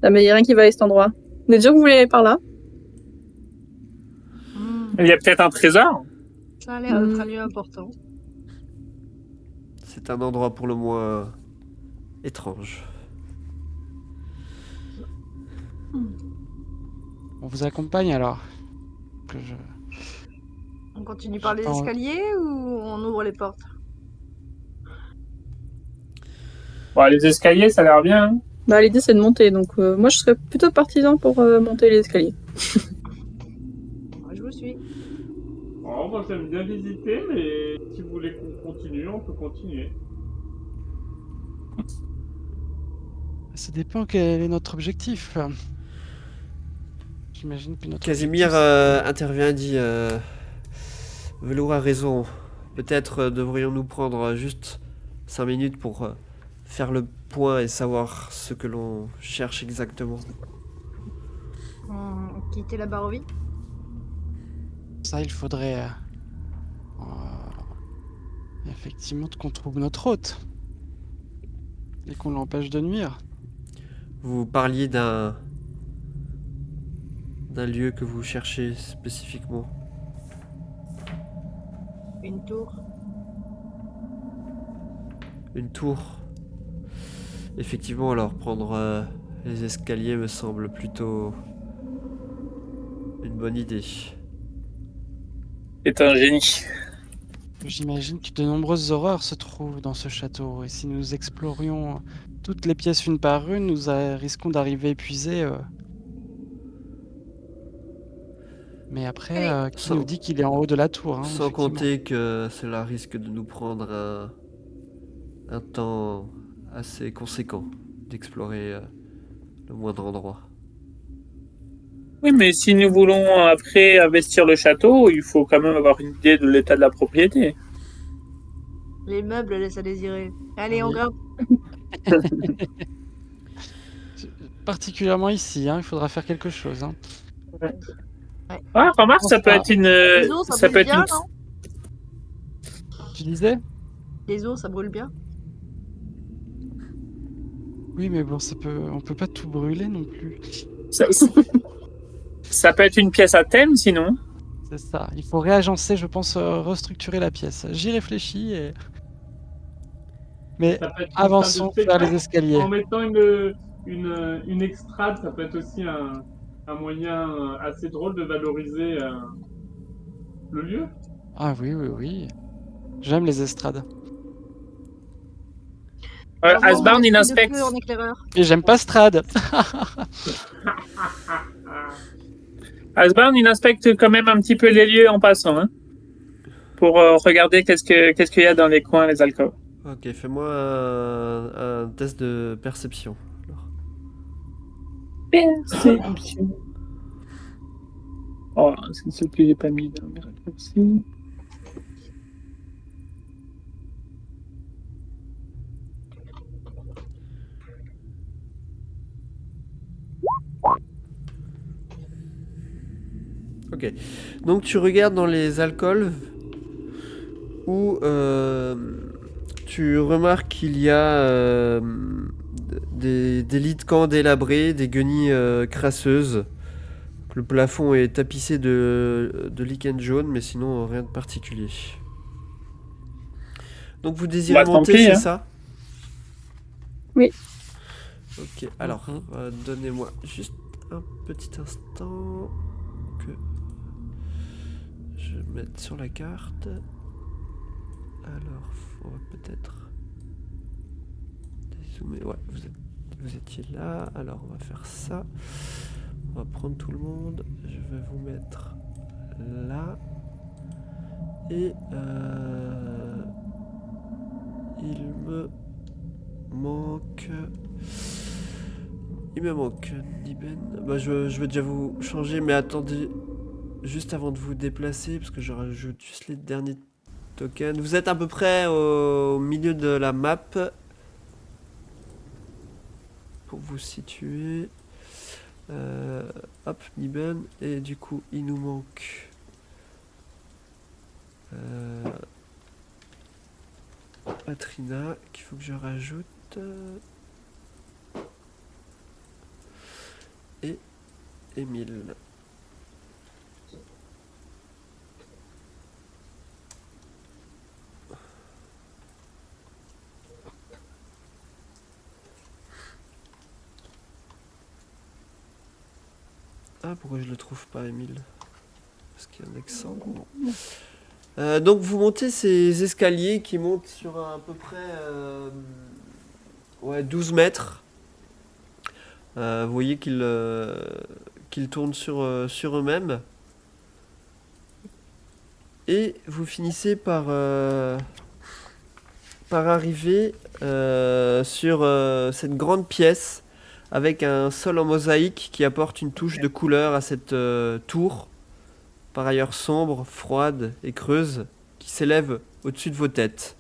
[SPEAKER 4] mais il n'y a rien qui va à cet endroit. Vous êtes sûr que vous voulez aller par là?
[SPEAKER 2] Il y a peut-être un trésor.
[SPEAKER 3] Ça a l'air d'être un lieu important.
[SPEAKER 1] C'est un endroit pour le moins étrange.
[SPEAKER 6] On vous accompagne alors. Que je...
[SPEAKER 3] On continue par les
[SPEAKER 6] J'attends.
[SPEAKER 3] escaliers ou on ouvre les portes?
[SPEAKER 2] Bon, les escaliers, ça a l'air bien. Hein.
[SPEAKER 4] Bah, l'idée c'est de monter, donc moi je serais plutôt partisan pour monter les escaliers.
[SPEAKER 3] Je vous suis.
[SPEAKER 5] Oh, moi j'aime bien visiter, mais si vous voulez qu'on continue, on peut continuer.
[SPEAKER 6] Ça dépend quel est notre objectif. J'imagine que notre
[SPEAKER 1] Casimir
[SPEAKER 6] objectif,
[SPEAKER 1] intervient et dit Velour a raison. Peut-être devrions-nous prendre juste 5 minutes pour faire le point et savoir ce que l'on cherche exactement.
[SPEAKER 3] Quitter la Barovie?
[SPEAKER 6] ça il faudrait effectivement qu'on trouve notre hôte et qu'on l'empêche de nuire.
[SPEAKER 1] Vous parliez d'un lieu que vous cherchez spécifiquement.
[SPEAKER 3] Une tour.
[SPEAKER 1] Une tour. Effectivement, alors prendre Les escaliers me semblent plutôt une bonne idée.
[SPEAKER 2] C'est un génie.
[SPEAKER 6] J'imagine que de nombreuses horreurs se trouvent dans ce château, et si nous explorions toutes les pièces une par une, nous risquons d'arriver épuisés. Mais après,
[SPEAKER 3] Allez.
[SPEAKER 6] qui
[SPEAKER 1] Sans,
[SPEAKER 6] nous dit qu'il est en haut de la tour, hein,
[SPEAKER 1] sans
[SPEAKER 6] effectivement.
[SPEAKER 1] compter que cela risque de nous prendre un temps assez conséquent d'explorer le moindre endroit.
[SPEAKER 2] Oui, mais si nous voulons après investir le château, il faut quand même avoir une idée de l'état de la propriété.
[SPEAKER 3] Les meubles laissent à désirer. Allez, on
[SPEAKER 6] Oui.
[SPEAKER 3] grimpe.
[SPEAKER 6] Particulièrement ici, hein, il faudra faire quelque chose. Hein.
[SPEAKER 2] Ah, remarque,
[SPEAKER 6] pense
[SPEAKER 2] ça peut
[SPEAKER 6] pas.
[SPEAKER 2] être une,
[SPEAKER 3] Les os, ça
[SPEAKER 2] ça peut
[SPEAKER 3] brûle
[SPEAKER 2] être une.
[SPEAKER 3] bien, non?
[SPEAKER 6] Tu disais?
[SPEAKER 3] Les os, ça brûle bien.
[SPEAKER 6] Oui, mais bon, on peut pas tout brûler non plus.
[SPEAKER 2] Ça peut être une pièce à thème, sinon.
[SPEAKER 6] C'est ça. Il faut réagencer, je pense, restructurer la pièce. J'y réfléchis. Mais
[SPEAKER 5] Ça peut être une salle de
[SPEAKER 6] avançons vers les
[SPEAKER 5] spectacle.
[SPEAKER 6] escaliers.
[SPEAKER 5] En mettant une extrade, ça peut être aussi un moyen assez drôle de valoriser le lieu.
[SPEAKER 6] Ah oui, oui, oui. J'aime les estrades.
[SPEAKER 3] Alors, moi, mon
[SPEAKER 2] Asbarn, il
[SPEAKER 3] esprit de
[SPEAKER 2] inspecte.
[SPEAKER 3] feu en éclaireur.
[SPEAKER 6] Et j'aime pas Strad.
[SPEAKER 2] Asbarn, il inspecte quand même un petit peu les lieux en passant, hein, pour regarder qu'est-ce qu'il y a dans les coins, les alcôves.
[SPEAKER 1] Ok, fais-moi un test de perception. alors.
[SPEAKER 2] Perception. Oh, c'est le seul que j'ai pas mis dans mes réflexions.
[SPEAKER 1] Ok. Donc tu regardes dans les alcôves où tu remarques qu'il y a des lits de camp délabrés, des guenilles crasseuses. Le plafond est tapissé de lichen jaune, mais sinon rien de particulier. Donc vous désirez
[SPEAKER 2] Bah,
[SPEAKER 1] monter,
[SPEAKER 2] tant pis,
[SPEAKER 1] c'est
[SPEAKER 2] hein.
[SPEAKER 1] ça?
[SPEAKER 4] Oui.
[SPEAKER 1] Ok, alors donnez-moi juste un petit instant que je mette sur la carte. Alors, on va peut-être dézoomer. Ouais, vous étiez là. Alors, on va faire ça. On va prendre tout le monde. Je vais vous mettre là. Et il me manque. Niben. Bah, je vais déjà vous changer, mais attendez juste avant de vous déplacer, parce que je rajoute juste les derniers tokens. Vous êtes à peu près au milieu de la map. Pour vous situer. Hop, Niben. Et du coup, il nous manque. Patrina, qu'il faut que je rajoute. Et Émile. Ah, pourquoi je le trouve pas, Émile? Parce qu'il y a un accent. Donc vous montez ces escaliers qui montent sur à peu près 12 mètres. Vous voyez qu'ils tournent sur eux-mêmes. Et vous finissez par arriver sur cette grande pièce avec un sol en mosaïque qui apporte une touche de couleur à cette tour, par ailleurs sombre, froide et creuse, qui s'élève au-dessus de vos têtes.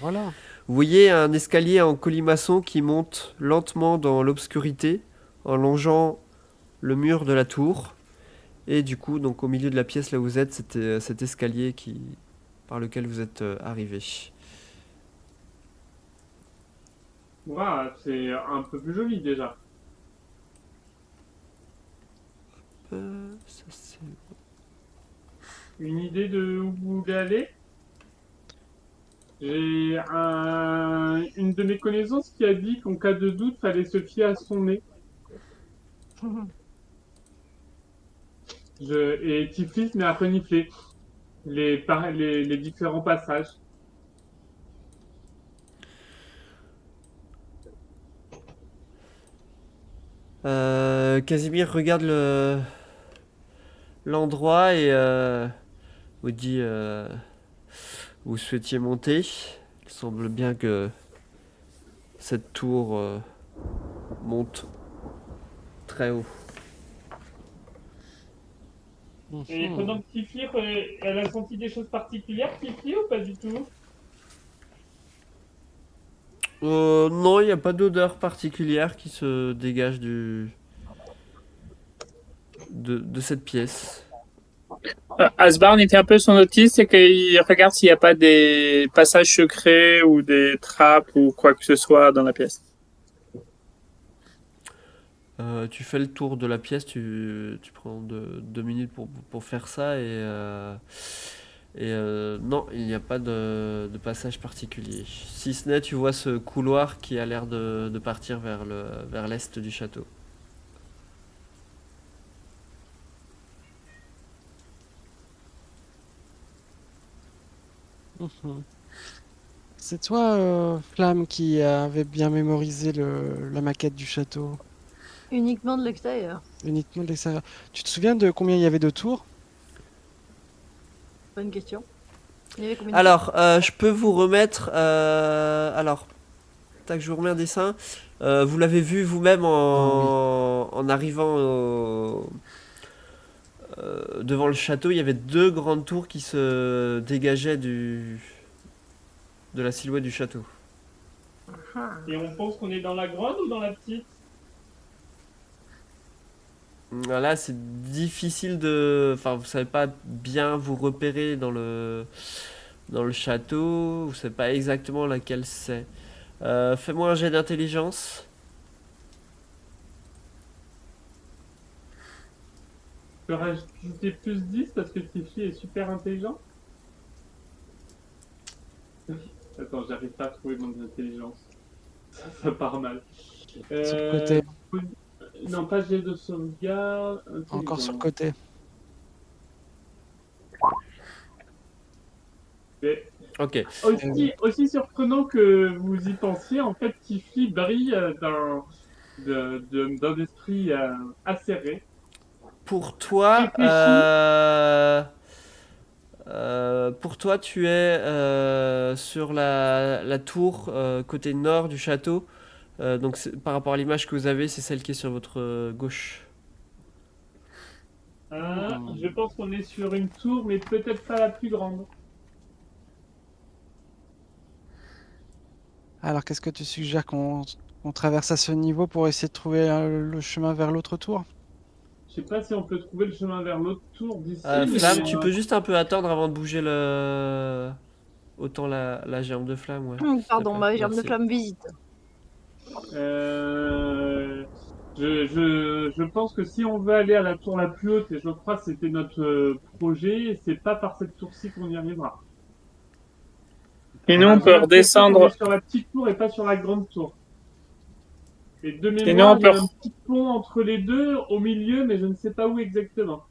[SPEAKER 6] Voilà.
[SPEAKER 1] Vous voyez un escalier en colimaçon qui monte lentement dans l'obscurité, en longeant le mur de la tour. Et du coup, donc au milieu de la pièce là où vous êtes, c'était cet escalier par lequel vous êtes arrivé.
[SPEAKER 5] Waouh, c'est un peu plus joli déjà.
[SPEAKER 1] Ça, c'est...
[SPEAKER 5] Une idée de où vous voulez aller? J'ai une de mes connaissances qui a dit qu'en cas de doute, fallait se fier à son nez. Et Tiflis met à renifler les différents passages.
[SPEAKER 1] Casimir regarde l'endroit et vous dit vous souhaitiez monter. Il semble bien que cette tour monte très haut.
[SPEAKER 5] Et pendant que Tiflis, elle a senti des choses particulières, Tiflis, ou pas du tout?
[SPEAKER 1] Non, il n'y a pas d'odeur particulière qui se dégage de cette pièce.
[SPEAKER 2] Asbarn, il fait un peu son notice et qu'il regarde s'il n'y a pas des passages secrets ou des trappes ou quoi que ce soit dans la pièce.
[SPEAKER 1] Tu fais le tour de la pièce, tu prends 2 minutes pour faire ça et non, il n'y a pas de passage particulier. Si ce n'est, tu vois ce couloir qui a l'air de partir vers l'est du château.
[SPEAKER 6] C'est toi, Flamme, qui avait bien mémorisé la maquette du château,
[SPEAKER 3] Uniquement de l'extérieur.
[SPEAKER 6] uniquement de l'extérieur. Tu te souviens de combien il y avait de tours?
[SPEAKER 3] Bonne question. Il y avait combien de
[SPEAKER 1] Alors, je peux vous remettre. Alors, tac, je vous remets un dessin. Vous l'avez vu vous-même en arrivant devant le château. Il y avait 2 grandes tours qui se dégageaient de la silhouette du château.
[SPEAKER 5] Et on pense qu'on est dans la grande ou dans la petite?
[SPEAKER 1] Là, c'est difficile de. Enfin, vous savez pas bien vous repérer dans le château. Vous savez pas exactement laquelle c'est. Fais-moi un jet d'intelligence.
[SPEAKER 5] Je peux rajouter plus 10 parce que Tiflis est super intelligent. Attends, j'arrive pas à trouver mon intelligence. Ça part mal.
[SPEAKER 6] Sur le côté.
[SPEAKER 5] Non, pas jet de sauvegarde.
[SPEAKER 6] Encore sur le côté.
[SPEAKER 5] Mais
[SPEAKER 1] Ok.
[SPEAKER 5] aussi surprenant que vous y pensiez, en fait, Tiflis brille d'un esprit acéré.
[SPEAKER 1] Pour toi,
[SPEAKER 5] Réfléchis.
[SPEAKER 1] tu es sur la tour côté nord du château. Donc par rapport à l'image que vous avez, c'est celle qui est sur votre gauche.
[SPEAKER 5] Je pense qu'on est sur une tour, mais peut-être pas la plus grande.
[SPEAKER 6] Alors, qu'est-ce que tu suggères qu'on traverse à ce niveau pour essayer de trouver le chemin vers l'autre tour?
[SPEAKER 5] Je sais pas si on peut trouver le chemin vers l'autre tour d'ici.
[SPEAKER 1] Flamme, tu peux juste un peu attendre avant de bouger autant la germe de flamme, ouais.
[SPEAKER 3] Pardon, ma germe de
[SPEAKER 1] Merci.
[SPEAKER 3] flamme visite.
[SPEAKER 5] Je pense que si on veut aller à la tour la plus haute, et je crois que c'était notre projet, c'est pas par cette tour-ci qu'on y arrivera.
[SPEAKER 2] Et nous, on peut
[SPEAKER 5] J'ai l'impression
[SPEAKER 2] redescendre.
[SPEAKER 5] qu'on est sur la petite tour et pas sur la grande tour. Et de
[SPEAKER 2] nous,
[SPEAKER 5] mémoire,
[SPEAKER 2] on
[SPEAKER 5] il y a
[SPEAKER 2] peut-
[SPEAKER 5] un petit pont entre les deux, au milieu, mais je ne sais pas où exactement.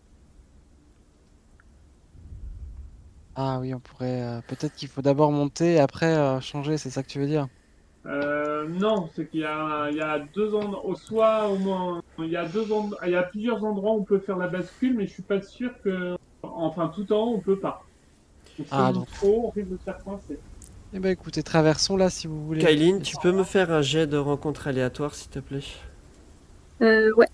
[SPEAKER 6] Ah oui, on pourrait. Peut-être qu'il faut d'abord monter et après changer, c'est ça que tu veux dire?
[SPEAKER 5] Non, c'est qu'il y a 2 endroits, soit au moins, il y a il y a plusieurs endroits où on peut faire la bascule, mais je suis pas sûr que, enfin, tout en haut, on peut pas. Donc, si
[SPEAKER 6] Ah,
[SPEAKER 5] on
[SPEAKER 6] donc.
[SPEAKER 5] monte trop haut, on risque de se faire coincer.
[SPEAKER 6] Eh ben écoutez, traversons là si vous voulez.
[SPEAKER 1] Kyline, tu peux me faire un jet de rencontre aléatoire, s'il te plaît?
[SPEAKER 4] Ouais.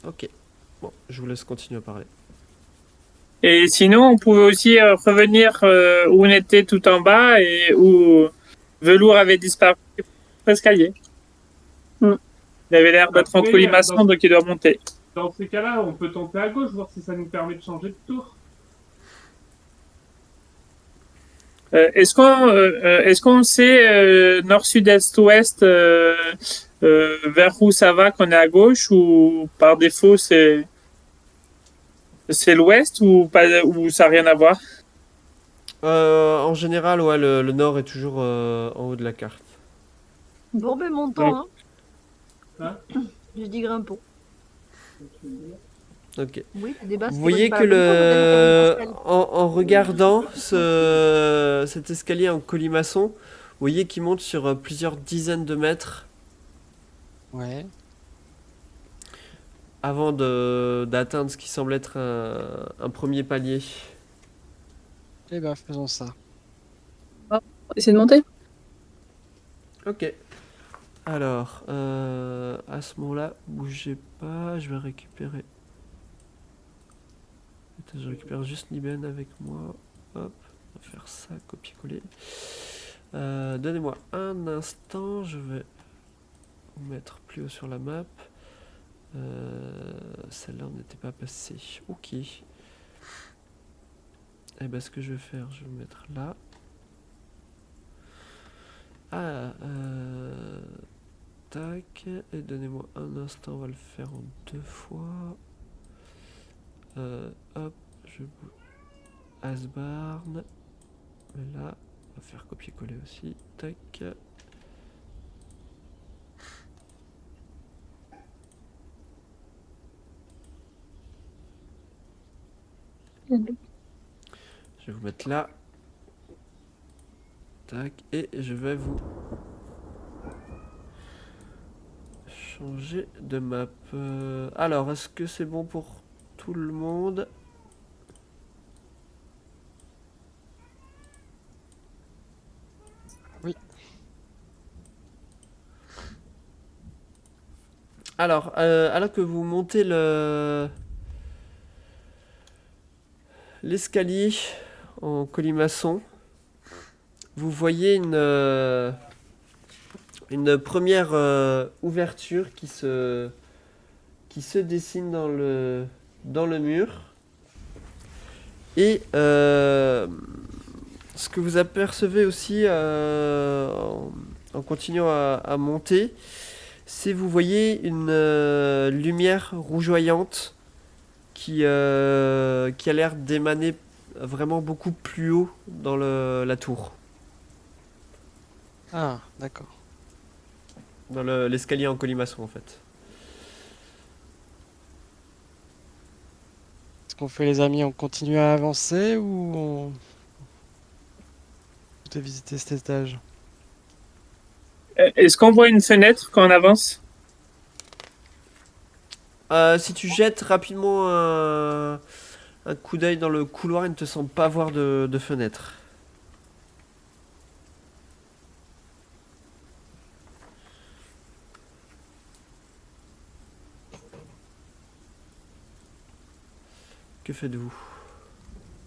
[SPEAKER 1] Ok. Bon, je vous laisse continuer à parler.
[SPEAKER 2] Et sinon, on pouvait aussi revenir où on était tout en bas et où Velours avait disparu l'escalier. Il avait l'air d'être en
[SPEAKER 5] Après,
[SPEAKER 2] colimaçon, donc il doit monter.
[SPEAKER 5] Dans ces cas-là, on peut tenter à gauche, voir si ça nous permet de changer de tour.
[SPEAKER 2] Est-ce qu'on sait nord, sud, est, ouest vers où ça va qu'on est à gauche ou par défaut c'est C'est l'ouest ou pas, ou ça n'a rien à voir?
[SPEAKER 1] En général, ouais, le nord est toujours en haut de la carte.
[SPEAKER 3] Bon, ben montons, hein.
[SPEAKER 5] Hein?
[SPEAKER 3] J'ai dit grimpons.
[SPEAKER 1] Ok.
[SPEAKER 3] Oui, le débat,
[SPEAKER 1] Vous
[SPEAKER 3] c'était
[SPEAKER 1] voyez
[SPEAKER 3] pas
[SPEAKER 1] que
[SPEAKER 3] la bonne fois, mais Daniel avait une passerelle.
[SPEAKER 1] en regardant cet escalier en colimaçon, vous voyez qu'il monte sur plusieurs dizaines de mètres
[SPEAKER 6] Ouais.
[SPEAKER 1] avant d'atteindre ce qui semble être un premier palier.
[SPEAKER 6] Eh ben, faisons ça.
[SPEAKER 4] On va essayer de monter.
[SPEAKER 1] Ok. Alors, à ce moment-là, bougez pas, je vais récupérer. Attends, je récupère juste Niben avec moi. Hop, on va faire ça, copier-coller. Donnez-moi un instant, je vais vous mettre plus haut sur la map. Celle-là, on n'était pas passé. Ok. Et ben, ce que je vais faire, je vais me mettre là. Ah, tac. Et donnez-moi un instant, on va le faire en 2 fois. Hop, je bouge. Asbarn. Et là, on va faire copier-coller aussi. Tac. Je vais vous mettre là. Tac. Et je vais vous changer de map. Alors, est-ce que c'est bon pour tout le monde?
[SPEAKER 6] Oui.
[SPEAKER 1] Alors que vous montez l'escalier en colimaçon, vous voyez une première ouverture qui se dessine dans le mur. Et ce que vous apercevez aussi en continuant à monter, c'est vous voyez une lumière rougeoyante qui a l'air d'émaner vraiment beaucoup plus haut dans la tour,
[SPEAKER 6] Ah, d'accord.
[SPEAKER 1] dans l'escalier en colimaçon en fait.
[SPEAKER 6] Est-ce qu'on fait les amis, on continue à avancer ou on peut visiter cet étage?
[SPEAKER 2] Est-ce qu'on voit une fenêtre quand on avance?
[SPEAKER 1] Si tu jettes rapidement un coup d'œil dans le couloir, il ne te semble pas voir de fenêtre. Que faites-vous?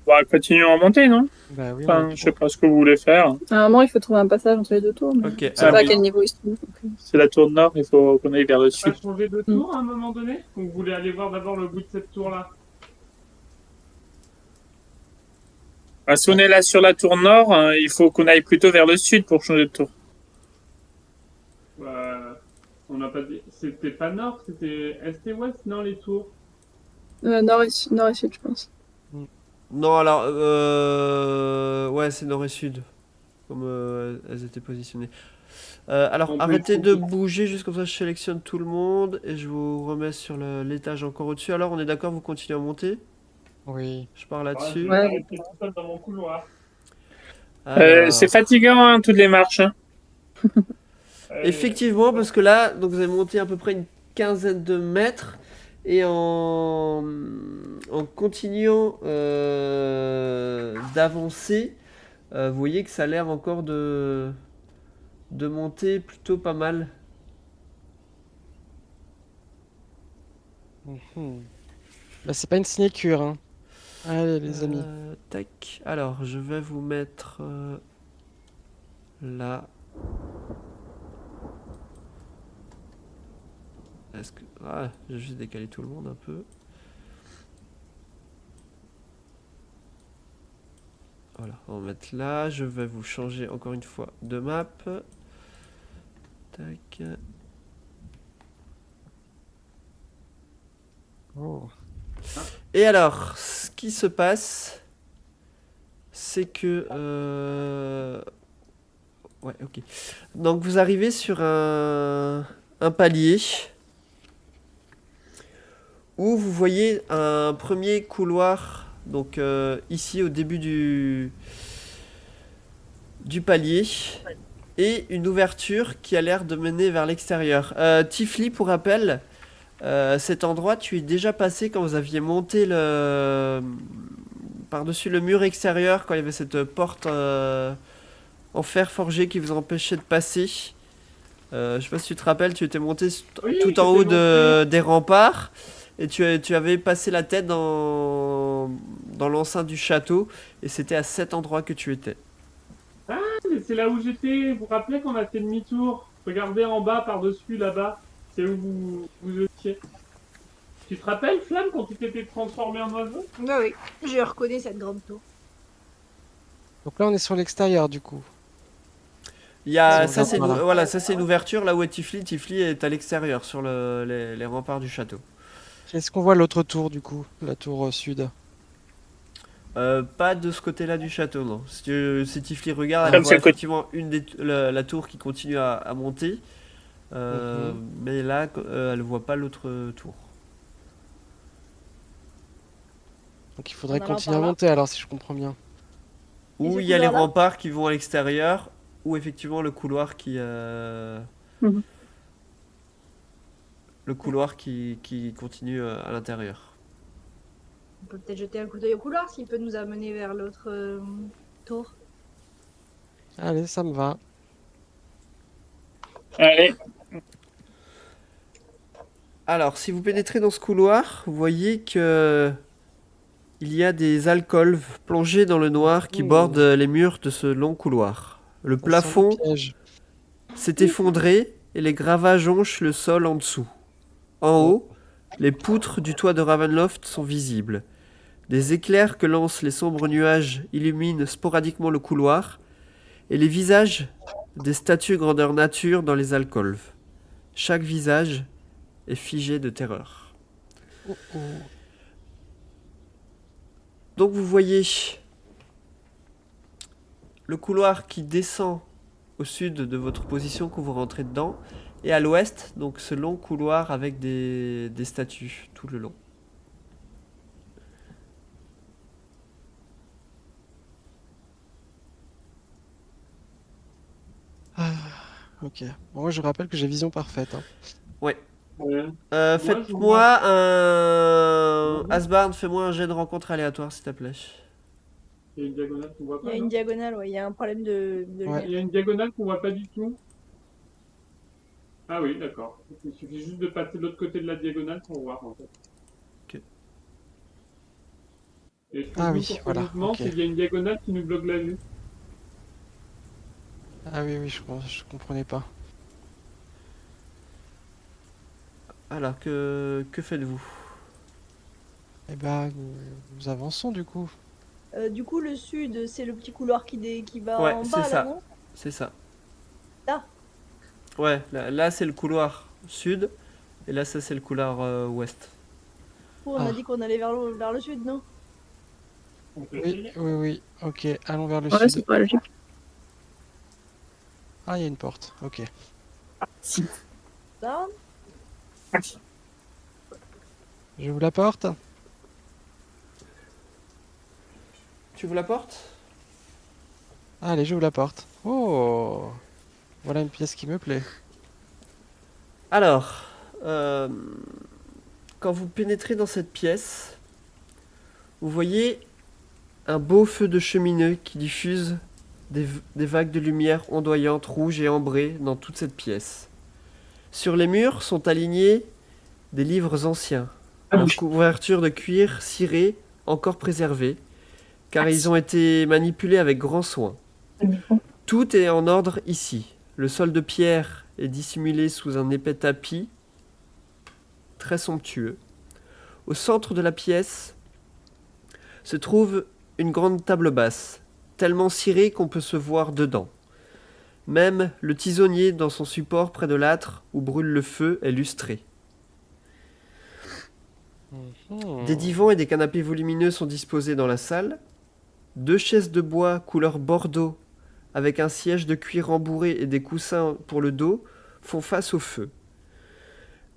[SPEAKER 2] Bah, continuons à monter, non?
[SPEAKER 6] Bah oui,
[SPEAKER 2] Enfin,
[SPEAKER 6] on-
[SPEAKER 2] je sais pas ce que vous voulez faire.
[SPEAKER 4] À un moment, il faut trouver un passage entre les deux tours. Mais
[SPEAKER 1] Ok,
[SPEAKER 4] je sais
[SPEAKER 2] Ah,
[SPEAKER 4] pas à
[SPEAKER 2] oui.
[SPEAKER 4] quel niveau il se trouve. donc,
[SPEAKER 2] C'est la tour nord, il faut qu'on aille vers le
[SPEAKER 5] Pas
[SPEAKER 2] sud.
[SPEAKER 5] changer de tour à un moment donné? Vous voulez aller voir d'abord le bout de cette tour-là?
[SPEAKER 2] Ah, si on est là sur la tour nord, il faut qu'on aille plutôt vers le sud pour changer de tour.
[SPEAKER 5] On n'a pas dit. C'était pas nord, c'était est et ouest, non, les tours?
[SPEAKER 4] nord et sud, je pense.
[SPEAKER 1] non, alors, ouais, c'est nord et sud, comme elles étaient positionnées. Alors,
[SPEAKER 5] On peut
[SPEAKER 1] arrêtez
[SPEAKER 5] essayer.
[SPEAKER 1] de bouger, juste comme ça je sélectionne tout le monde et je vous remets sur l'étage encore au-dessus. Alors, on est d'accord, vous continuez à monter?
[SPEAKER 6] Oui.
[SPEAKER 1] Je pars
[SPEAKER 5] Je
[SPEAKER 1] là-dessus.
[SPEAKER 5] vais
[SPEAKER 4] Ouais.
[SPEAKER 5] arrêter tout seul dans mon couloir.
[SPEAKER 2] C'est
[SPEAKER 1] Alors,
[SPEAKER 2] fatigant, hein, toutes les marches. Hein.
[SPEAKER 1] effectivement, parce que là, donc vous avez monté à peu près une quinzaine de mètres et en continuant d'avancer, vous voyez que ça a l'air encore de monter plutôt pas mal.
[SPEAKER 6] Mhm. Bah, c'est pas une sinécure, hein. Allez, les amis.
[SPEAKER 1] Tac. Alors, je vais vous mettre là. Est-ce que... Ah, j'ai juste décalé tout le monde un peu. Voilà, on va mettre là. Je vais vous changer encore une fois de map. Tac.
[SPEAKER 6] Oh.
[SPEAKER 1] Et alors, ce qui se passe, c'est que... Ouais, ok. Donc vous arrivez sur un palier où vous voyez un premier couloir, donc ici au début du palier, et une ouverture qui a l'air de mener vers l'extérieur. Tifli, pour rappel, cet endroit, tu es déjà passé quand vous aviez monté par-dessus le mur extérieur, quand il y avait cette porte en fer forgé qui vous empêchait de passer. Je sais pas si tu te rappelles, tu étais monté
[SPEAKER 5] Oui,
[SPEAKER 1] tout en haut
[SPEAKER 5] j'étais
[SPEAKER 1] des remparts et tu avais passé la tête dans l'enceinte du château et c'était à cet endroit que tu étais.
[SPEAKER 5] Mais c'est là où j'étais. Vous vous rappelez qu'on a fait demi-tour? Regardez en bas, par-dessus, là-bas. C'est où vous étiez. Tu te rappelles, Flamme, quand tu t'étais transformé en oiseau?
[SPEAKER 3] Oui, je reconnais cette grande tour.
[SPEAKER 6] Donc là, on est sur l'extérieur du coup.
[SPEAKER 1] Il y a,
[SPEAKER 6] Si on
[SPEAKER 1] ça
[SPEAKER 6] regarde
[SPEAKER 1] c'est
[SPEAKER 6] par là.
[SPEAKER 1] voilà, ça c'est une ouverture là où est Tifli. Tifli est à l'extérieur sur les remparts du château.
[SPEAKER 6] Est-ce qu'on voit l'autre tour du coup? La tour sud.
[SPEAKER 1] Pas de ce côté-là du château, non. Si Tifli regarde, elle
[SPEAKER 2] Comme
[SPEAKER 1] voit
[SPEAKER 2] c'est le côté.
[SPEAKER 1] effectivement la tour qui continue à monter. Mais là, elle voit pas l'autre tour.
[SPEAKER 6] Donc il faudrait
[SPEAKER 3] En allant
[SPEAKER 6] continuer à
[SPEAKER 3] par là.
[SPEAKER 6] monter alors si je comprends bien.
[SPEAKER 3] Et
[SPEAKER 1] Ou
[SPEAKER 3] ce
[SPEAKER 1] il y a les
[SPEAKER 3] couloir-là
[SPEAKER 1] remparts qui vont à l'extérieur, ou effectivement le couloir
[SPEAKER 4] Mhm.
[SPEAKER 1] qui continue à l'intérieur.
[SPEAKER 3] On peut peut-être jeter un coup d'œil au couloir s'il peut nous amener vers l'autre tour.
[SPEAKER 6] Allez, ça me va.
[SPEAKER 2] Allez.
[SPEAKER 1] Alors, si vous pénétrez dans ce couloir, vous voyez que il y a des alcôves plongées dans le noir qui bordent les murs de ce long couloir. Le
[SPEAKER 6] Ça sent le
[SPEAKER 1] plafond
[SPEAKER 6] piège.
[SPEAKER 1] s'est effondré et les gravages jonchent le sol en dessous. En haut, les poutres du toit de Ravenloft sont visibles. Des éclairs que lancent les sombres nuages illuminent sporadiquement le couloir et les visages des statues grandeur nature dans les alcôves. Chaque visage est figé de terreur.
[SPEAKER 6] Oh, oh.
[SPEAKER 1] Donc vous voyez le couloir qui descend au sud de votre position quand vous rentrez dedans, et à l'ouest, donc ce long couloir avec des statues tout le long.
[SPEAKER 6] Ok. Bon, moi je rappelle que j'ai vision parfaite. Hein.
[SPEAKER 5] Ouais.
[SPEAKER 1] Faites-moi un...
[SPEAKER 5] Mhm.
[SPEAKER 1] Asbarn, fais-moi un jet de rencontre aléatoire, s'il te plaît.
[SPEAKER 5] Il y a une diagonale qu'on voit
[SPEAKER 3] Il y
[SPEAKER 5] pas,
[SPEAKER 3] a une
[SPEAKER 5] non?
[SPEAKER 3] diagonale, ouais, il y a un problème de
[SPEAKER 6] Ouais.
[SPEAKER 3] lumière.
[SPEAKER 5] Il y a une diagonale qu'on voit pas du tout. Ah oui, d'accord. Il suffit juste de passer de l'autre côté de la diagonale pour voir, en fait.
[SPEAKER 1] Ok.
[SPEAKER 5] Et ce qu'on
[SPEAKER 6] Ah
[SPEAKER 5] joue
[SPEAKER 6] oui,
[SPEAKER 5] pour ce
[SPEAKER 6] voilà,
[SPEAKER 5] mouvement,
[SPEAKER 6] ok.
[SPEAKER 5] c'est qu'il y a une diagonale qui nous bloque la vue.
[SPEAKER 6] Ah oui, oui, je comprenais pas.
[SPEAKER 1] Alors, que faites-vous?
[SPEAKER 6] Eh ben, nous avançons du coup.
[SPEAKER 3] Du coup, le sud, c'est le petit couloir qui va
[SPEAKER 1] Ouais,
[SPEAKER 3] en
[SPEAKER 1] c'est
[SPEAKER 3] bas,
[SPEAKER 1] ça.
[SPEAKER 3] là, non?
[SPEAKER 1] C'est ça.
[SPEAKER 3] Là.
[SPEAKER 1] Ouais, là, c'est le couloir sud, et là ça c'est le couloir ouest.
[SPEAKER 3] Oh, on a
[SPEAKER 6] Ah.
[SPEAKER 3] dit qu'on allait vers le sud, non?
[SPEAKER 5] On peut
[SPEAKER 6] Oui,
[SPEAKER 5] essayer.
[SPEAKER 6] oui, oui. Ok, allons vers le
[SPEAKER 4] Ouais,
[SPEAKER 6] sud.
[SPEAKER 4] c'est pas logique.
[SPEAKER 6] Ah, il y a une porte. Ok.
[SPEAKER 3] Là.
[SPEAKER 6] J'ouvre la porte.
[SPEAKER 1] Tu ouvres la porte?
[SPEAKER 6] Allez, j'ouvre la porte. Oh, voilà une pièce qui me plaît.
[SPEAKER 1] Alors, quand vous pénétrez dans cette pièce, vous voyez un beau feu de cheminée qui diffuse des vagues de lumière ondoyantes, rouges et ambrées dans toute cette pièce. Sur les murs sont alignés des livres anciens, en couverture de cuir ciré, encore préservés, car ils ont été manipulés avec grand soin. Tout est en ordre ici. Le sol de pierre est dissimulé sous un épais tapis, très somptueux. Au centre de la pièce se trouve une grande table basse, tellement cirée qu'on peut se voir dedans. Même le tisonnier dans son support près de l'âtre où brûle le feu est lustré.
[SPEAKER 6] Mhm.
[SPEAKER 1] Des divans et des canapés volumineux sont disposés dans la salle. 2 chaises de bois couleur bordeaux avec un siège de cuir rembourré et des coussins pour le dos font face au feu.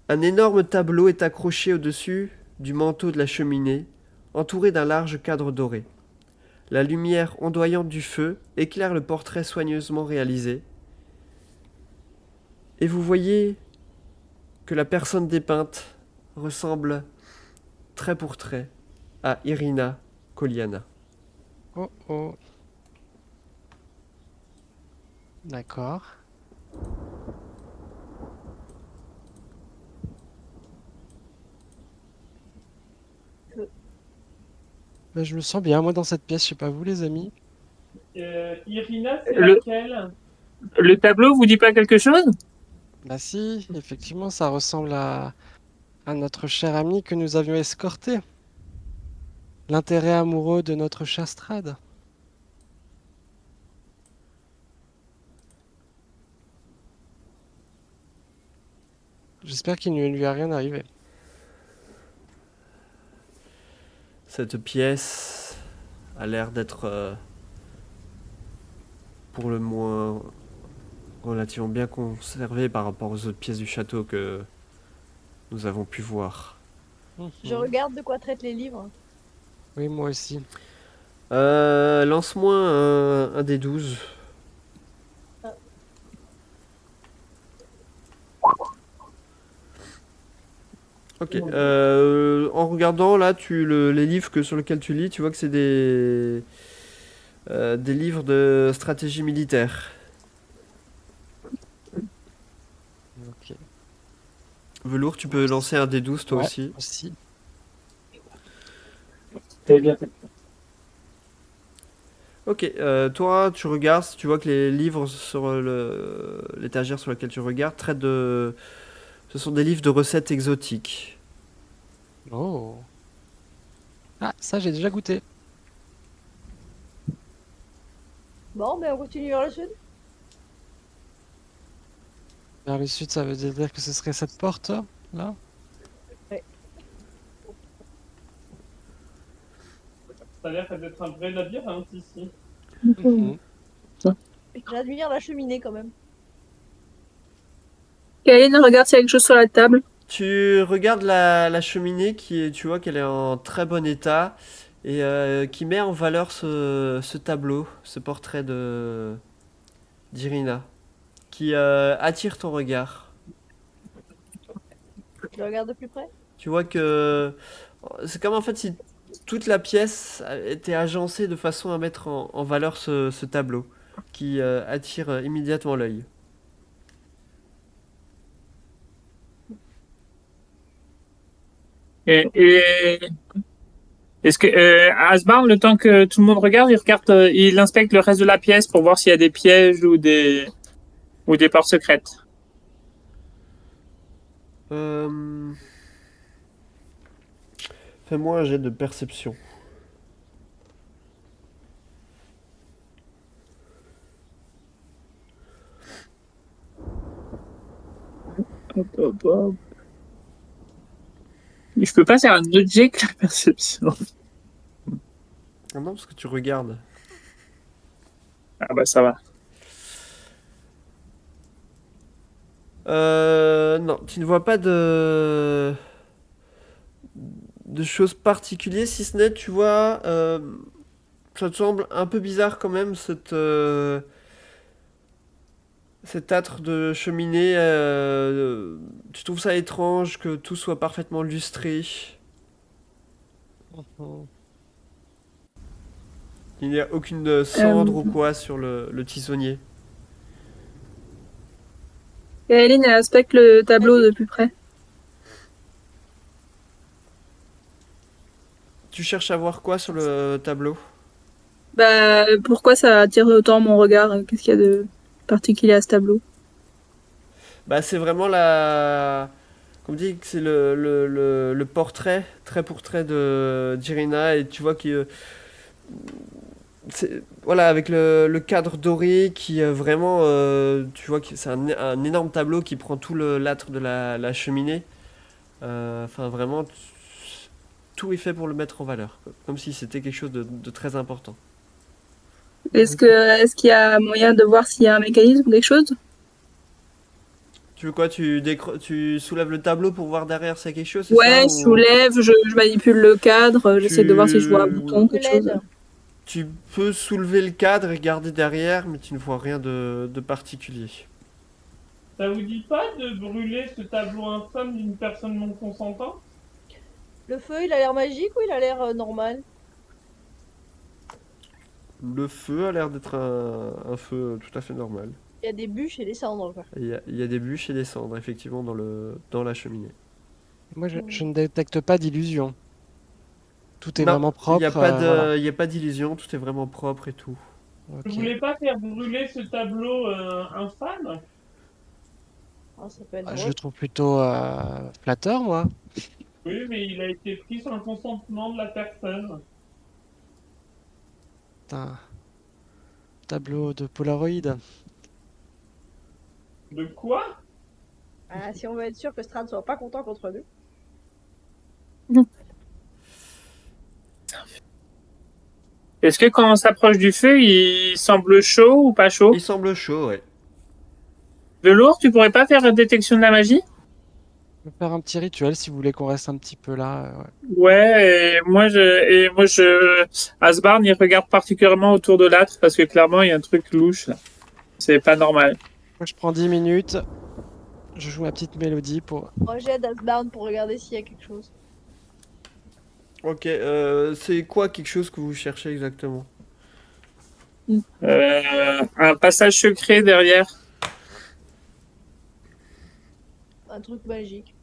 [SPEAKER 1] Un énorme tableau est accroché au-dessus du manteau de la cheminée, entouré d'un large cadre doré. La lumière ondoyante du feu éclaire le portrait soigneusement réalisé. Et vous voyez que la personne dépeinte ressemble trait pour trait à Irina Koliana.
[SPEAKER 6] Oh oh. D'accord. Bah, je me sens bien, moi, dans cette pièce. Je sais pas vous, les amis.
[SPEAKER 5] Irina, c'est
[SPEAKER 2] Le-
[SPEAKER 5] laquelle?
[SPEAKER 2] Le tableau vous dit pas quelque chose?
[SPEAKER 6] Bah si, effectivement, ça ressemble à notre cher ami que nous avions escorté. L'intérêt amoureux de notre cher Strad. J'espère qu'il ne lui a rien arrivé.
[SPEAKER 1] Cette pièce a l'air d'être pour le moins relativement bien conservée par rapport aux autres pièces du château que nous avons pu voir.
[SPEAKER 3] Je regarde de quoi traitent les livres.
[SPEAKER 6] Oui, moi aussi.
[SPEAKER 1] Lance-moi un des 12. Ok. En regardant là, les livres sur lesquels tu lis, tu vois que c'est des livres de stratégie militaire.
[SPEAKER 6] Ok.
[SPEAKER 1] Velours, tu peux lancer un des 12 toi
[SPEAKER 6] Ouais,
[SPEAKER 1] aussi.
[SPEAKER 6] aussi.
[SPEAKER 2] Très bien.
[SPEAKER 1] Ok, toi tu regardes, tu vois que les livres sur l'étagère sur laquelle tu regardes traitent de... Ce sont des livres de recettes exotiques.
[SPEAKER 6] Oh. Ah, ça, j'ai déjà goûté.
[SPEAKER 3] Bon, ben on continue vers le sud.
[SPEAKER 6] Vers le sud, ça veut dire que ce serait cette porte, là?
[SPEAKER 5] Ça a l'air d'être un vrai labyrinthe ici.
[SPEAKER 6] Mhm.
[SPEAKER 3] J'admire la cheminée quand même.
[SPEAKER 4] Kaline regarde s'il y a quelque chose sur la table.
[SPEAKER 1] Tu regardes la cheminée tu vois qu'elle est en très bon état et qui met en valeur ce tableau, ce portrait de d'Irina, qui attire ton regard.
[SPEAKER 3] Je regarde de plus près.
[SPEAKER 1] Tu vois que c'est comme en fait si toute la pièce était agencée de façon à mettre en valeur ce tableau qui attire immédiatement l'œil.
[SPEAKER 2] Et est-ce que Asbar, le temps que tout le monde regarde, il inspecte le reste de la pièce pour voir s'il y a des pièges ou des portes secrètes.
[SPEAKER 1] Euh, Fais-moi un jet de perception.
[SPEAKER 2] Je peux pas faire un autre jet que la perception.
[SPEAKER 1] Ah non, parce que tu regardes.
[SPEAKER 2] Ah bah ça va.
[SPEAKER 1] Non, tu ne vois pas de choses particulières, si ce n'est, tu vois, ça te semble un peu bizarre quand même, cet âtre de cheminée. Tu trouves ça étrange que tout soit parfaitement lustré.
[SPEAKER 6] Mhm.
[SPEAKER 1] Il n'y a aucune cendre ou quoi sur le tissonnier.
[SPEAKER 4] Kaline elle inspecte le tableau de plus près.
[SPEAKER 1] Tu cherches à voir quoi sur le tableau?
[SPEAKER 4] Bah, pourquoi ça attire autant mon regard? Qu'est-ce qu'il y a de particulier à ce tableau?
[SPEAKER 1] Bah, c'est vraiment comme dit, c'est le portrait, trait pour trait de d'Irina, et tu vois que voilà, avec le cadre doré qui vraiment, tu vois que c'est un énorme tableau qui prend tout l'âtre de la cheminée. Enfin, vraiment, tout est fait pour le mettre en valeur, quoi. Comme si c'était quelque chose de très important.
[SPEAKER 4] Est-ce qu'il y a moyen de voir s'il y a un mécanisme ou quelque chose?
[SPEAKER 1] Tu veux quoi? Tu soulèves le tableau pour voir derrière s'il y a quelque chose, c'est ça?
[SPEAKER 4] Ouais, je soulève, je manipule le cadre, j'essaie de voir si je vois un bouton,
[SPEAKER 3] Je
[SPEAKER 4] quelque chose.
[SPEAKER 3] l'aide.
[SPEAKER 1] Tu peux soulever le cadre et regarder derrière, mais tu ne vois rien de particulier.
[SPEAKER 5] Ça vous dit pas de brûler ce tableau infâme d'une personne non consentante?
[SPEAKER 3] Le feu, il a l'air magique ou il a l'air normal?
[SPEAKER 1] Le feu a l'air d'être un feu tout à fait normal.
[SPEAKER 3] Il y a des bûches et des cendres, quoi.
[SPEAKER 1] Il y a des bûches et des cendres, effectivement, dans la cheminée.
[SPEAKER 6] Moi, je ne détecte pas d'illusion. Tout est
[SPEAKER 1] Non,
[SPEAKER 6] vraiment
[SPEAKER 1] il n'y a
[SPEAKER 6] propre.
[SPEAKER 1] pas
[SPEAKER 6] voilà.
[SPEAKER 1] il y a pas d'illusion, tout est vraiment propre et tout.
[SPEAKER 6] Ok.
[SPEAKER 5] Vous voulez pas faire brûler ce tableau infâme?
[SPEAKER 3] Ah, ça peut être
[SPEAKER 6] Je
[SPEAKER 3] drôle.
[SPEAKER 6] le trouve plutôt flatteur, moi.
[SPEAKER 5] Oui, mais il a été pris sans le consentement de la personne.
[SPEAKER 6] C'est un tableau de Polaroid.
[SPEAKER 5] De quoi?
[SPEAKER 3] Ah, si on veut être sûr que Strad soit pas content contre nous.
[SPEAKER 2] Est-ce que quand on s'approche du feu, il semble chaud ou pas chaud?
[SPEAKER 1] Il semble chaud, ouais.
[SPEAKER 2] Velours, tu pourrais pas faire détection de la magie?
[SPEAKER 6] Je vais faire un petit rituel si vous voulez qu'on reste un petit peu là. Ouais.
[SPEAKER 2] Ouais, Asbarn, il regarde particulièrement autour de l'âtre parce que clairement, il y a un truc louche là. C'est pas normal.
[SPEAKER 6] Moi, je prends 10 minutes. Je joue ma petite mélodie pour.
[SPEAKER 3] Moi, j'aide Asbarn pour regarder s'il y a quelque chose.
[SPEAKER 1] Ok, c'est quoi quelque chose que vous cherchez exactement?
[SPEAKER 2] Un passage secret derrière.
[SPEAKER 3] Un truc magique.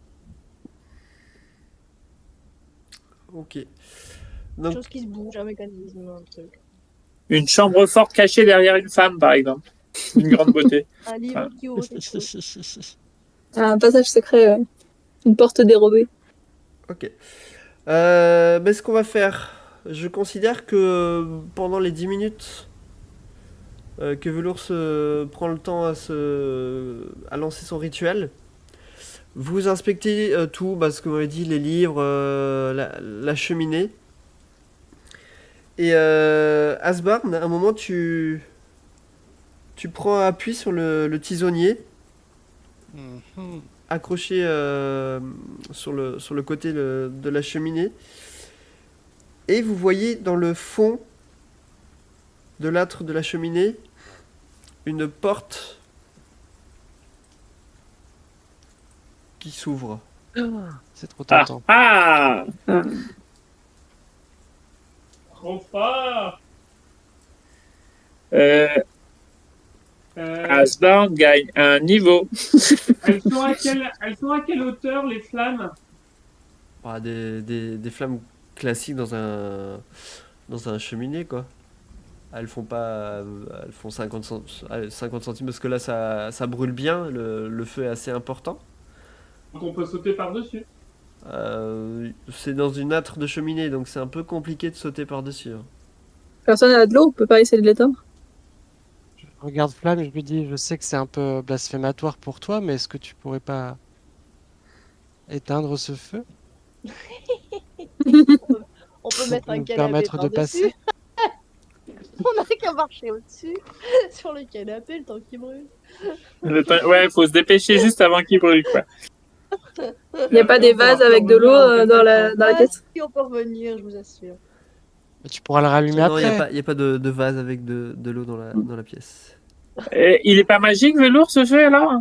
[SPEAKER 1] Ok.
[SPEAKER 3] Quelque
[SPEAKER 1] Donc,
[SPEAKER 3] chose qui se bouge, un mécanisme, un truc.
[SPEAKER 2] Une chambre forte cachée derrière une femme, par exemple. Une grande beauté.
[SPEAKER 3] Un livre qui ouvre quelque chose.
[SPEAKER 4] Un passage secret, une porte dérobée.
[SPEAKER 1] ok. Ben, ce qu'on va faire, je considère que pendant les 10 minutes que Velours prend le temps à lancer son rituel, vous inspectez tout, ce que vous m'avez dit, les livres, la cheminée. Et Asbarn, à un moment, tu prends appui sur le tisonnier,
[SPEAKER 6] Mhm.
[SPEAKER 1] accroché sur le côté de la cheminée. Et vous voyez dans le fond de l'âtre de la cheminée une porte qui s'ouvre.
[SPEAKER 6] C'est trop
[SPEAKER 2] Ah,
[SPEAKER 6] tentant.
[SPEAKER 2] ah
[SPEAKER 5] Trop fort!
[SPEAKER 2] euh,
[SPEAKER 5] Euh,
[SPEAKER 2] Asbarn gagne un niveau.
[SPEAKER 5] elles sont à quelle hauteur, les flammes?
[SPEAKER 1] Ah, des flammes classiques dans un cheminée, quoi. Elles font pas. Elles font 50 centimes parce que là ça brûle bien, le feu est assez important.
[SPEAKER 5] Donc on peut sauter par-dessus.
[SPEAKER 1] C'est dans une âtre de cheminée donc c'est un peu compliqué de sauter par-dessus, hein.
[SPEAKER 4] Personne n'a de l'eau, on peut pas essayer de l'éteindre.
[SPEAKER 6] Je regarde Flamme et je lui dis, je sais que c'est un peu blasphématoire pour toi, mais est-ce que tu pourrais pas éteindre ce feu?
[SPEAKER 3] On peut mettre un
[SPEAKER 6] Nous
[SPEAKER 3] canapé
[SPEAKER 6] permettre de
[SPEAKER 3] par-dessus.
[SPEAKER 6] passer?
[SPEAKER 3] On n'a qu'à marcher au-dessus, sur le canapé, le temps qu'il brûle.
[SPEAKER 2] Ouais, il faut se dépêcher juste avant qu'il brûle, quoi.
[SPEAKER 4] Il n'y a pas des vases avec de l'eau dans la
[SPEAKER 3] Ah,
[SPEAKER 4] caisse?
[SPEAKER 3] si, on peut revenir, je vous assure.
[SPEAKER 6] Mais tu pourras le rallumer
[SPEAKER 1] Non, il
[SPEAKER 6] après.
[SPEAKER 1] n'y a pas de vase avec de l'eau dans la pièce.
[SPEAKER 2] Et il est pas magique, Velours, ce feu, alors?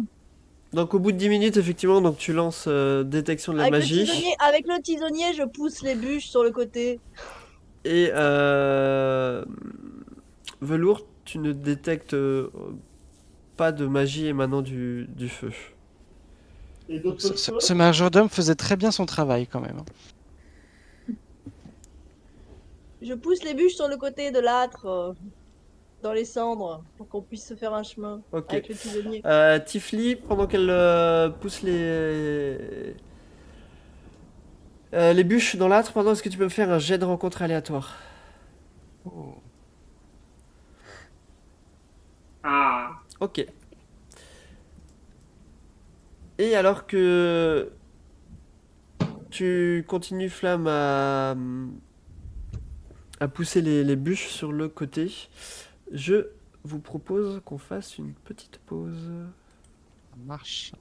[SPEAKER 1] Donc au bout de 10 minutes, effectivement, donc tu lances détection de la magie.
[SPEAKER 3] Avec le tisonnier, je pousse les bûches sur le côté.
[SPEAKER 1] Et Velours, tu ne détectes pas de magie émanant du feu.
[SPEAKER 5] Et d'autres
[SPEAKER 6] Ce
[SPEAKER 5] choses?
[SPEAKER 6] majordome faisait très bien son travail quand même.
[SPEAKER 3] Je pousse les bûches sur le côté de l'âtre, dans les cendres, pour qu'on puisse se faire un chemin
[SPEAKER 1] Ok.
[SPEAKER 3] avec le tisonnier.
[SPEAKER 1] Tifli, pendant qu'elle pousse les bûches dans l'âtre, pardon, est-ce que tu peux me faire un jet de rencontre aléatoire?
[SPEAKER 6] Oh.
[SPEAKER 5] Ah,
[SPEAKER 1] Ok. Et alors que tu continues, Flamme, à pousser les bûches sur le côté. Je vous propose qu'on fasse une petite pause.
[SPEAKER 6] Ça marche.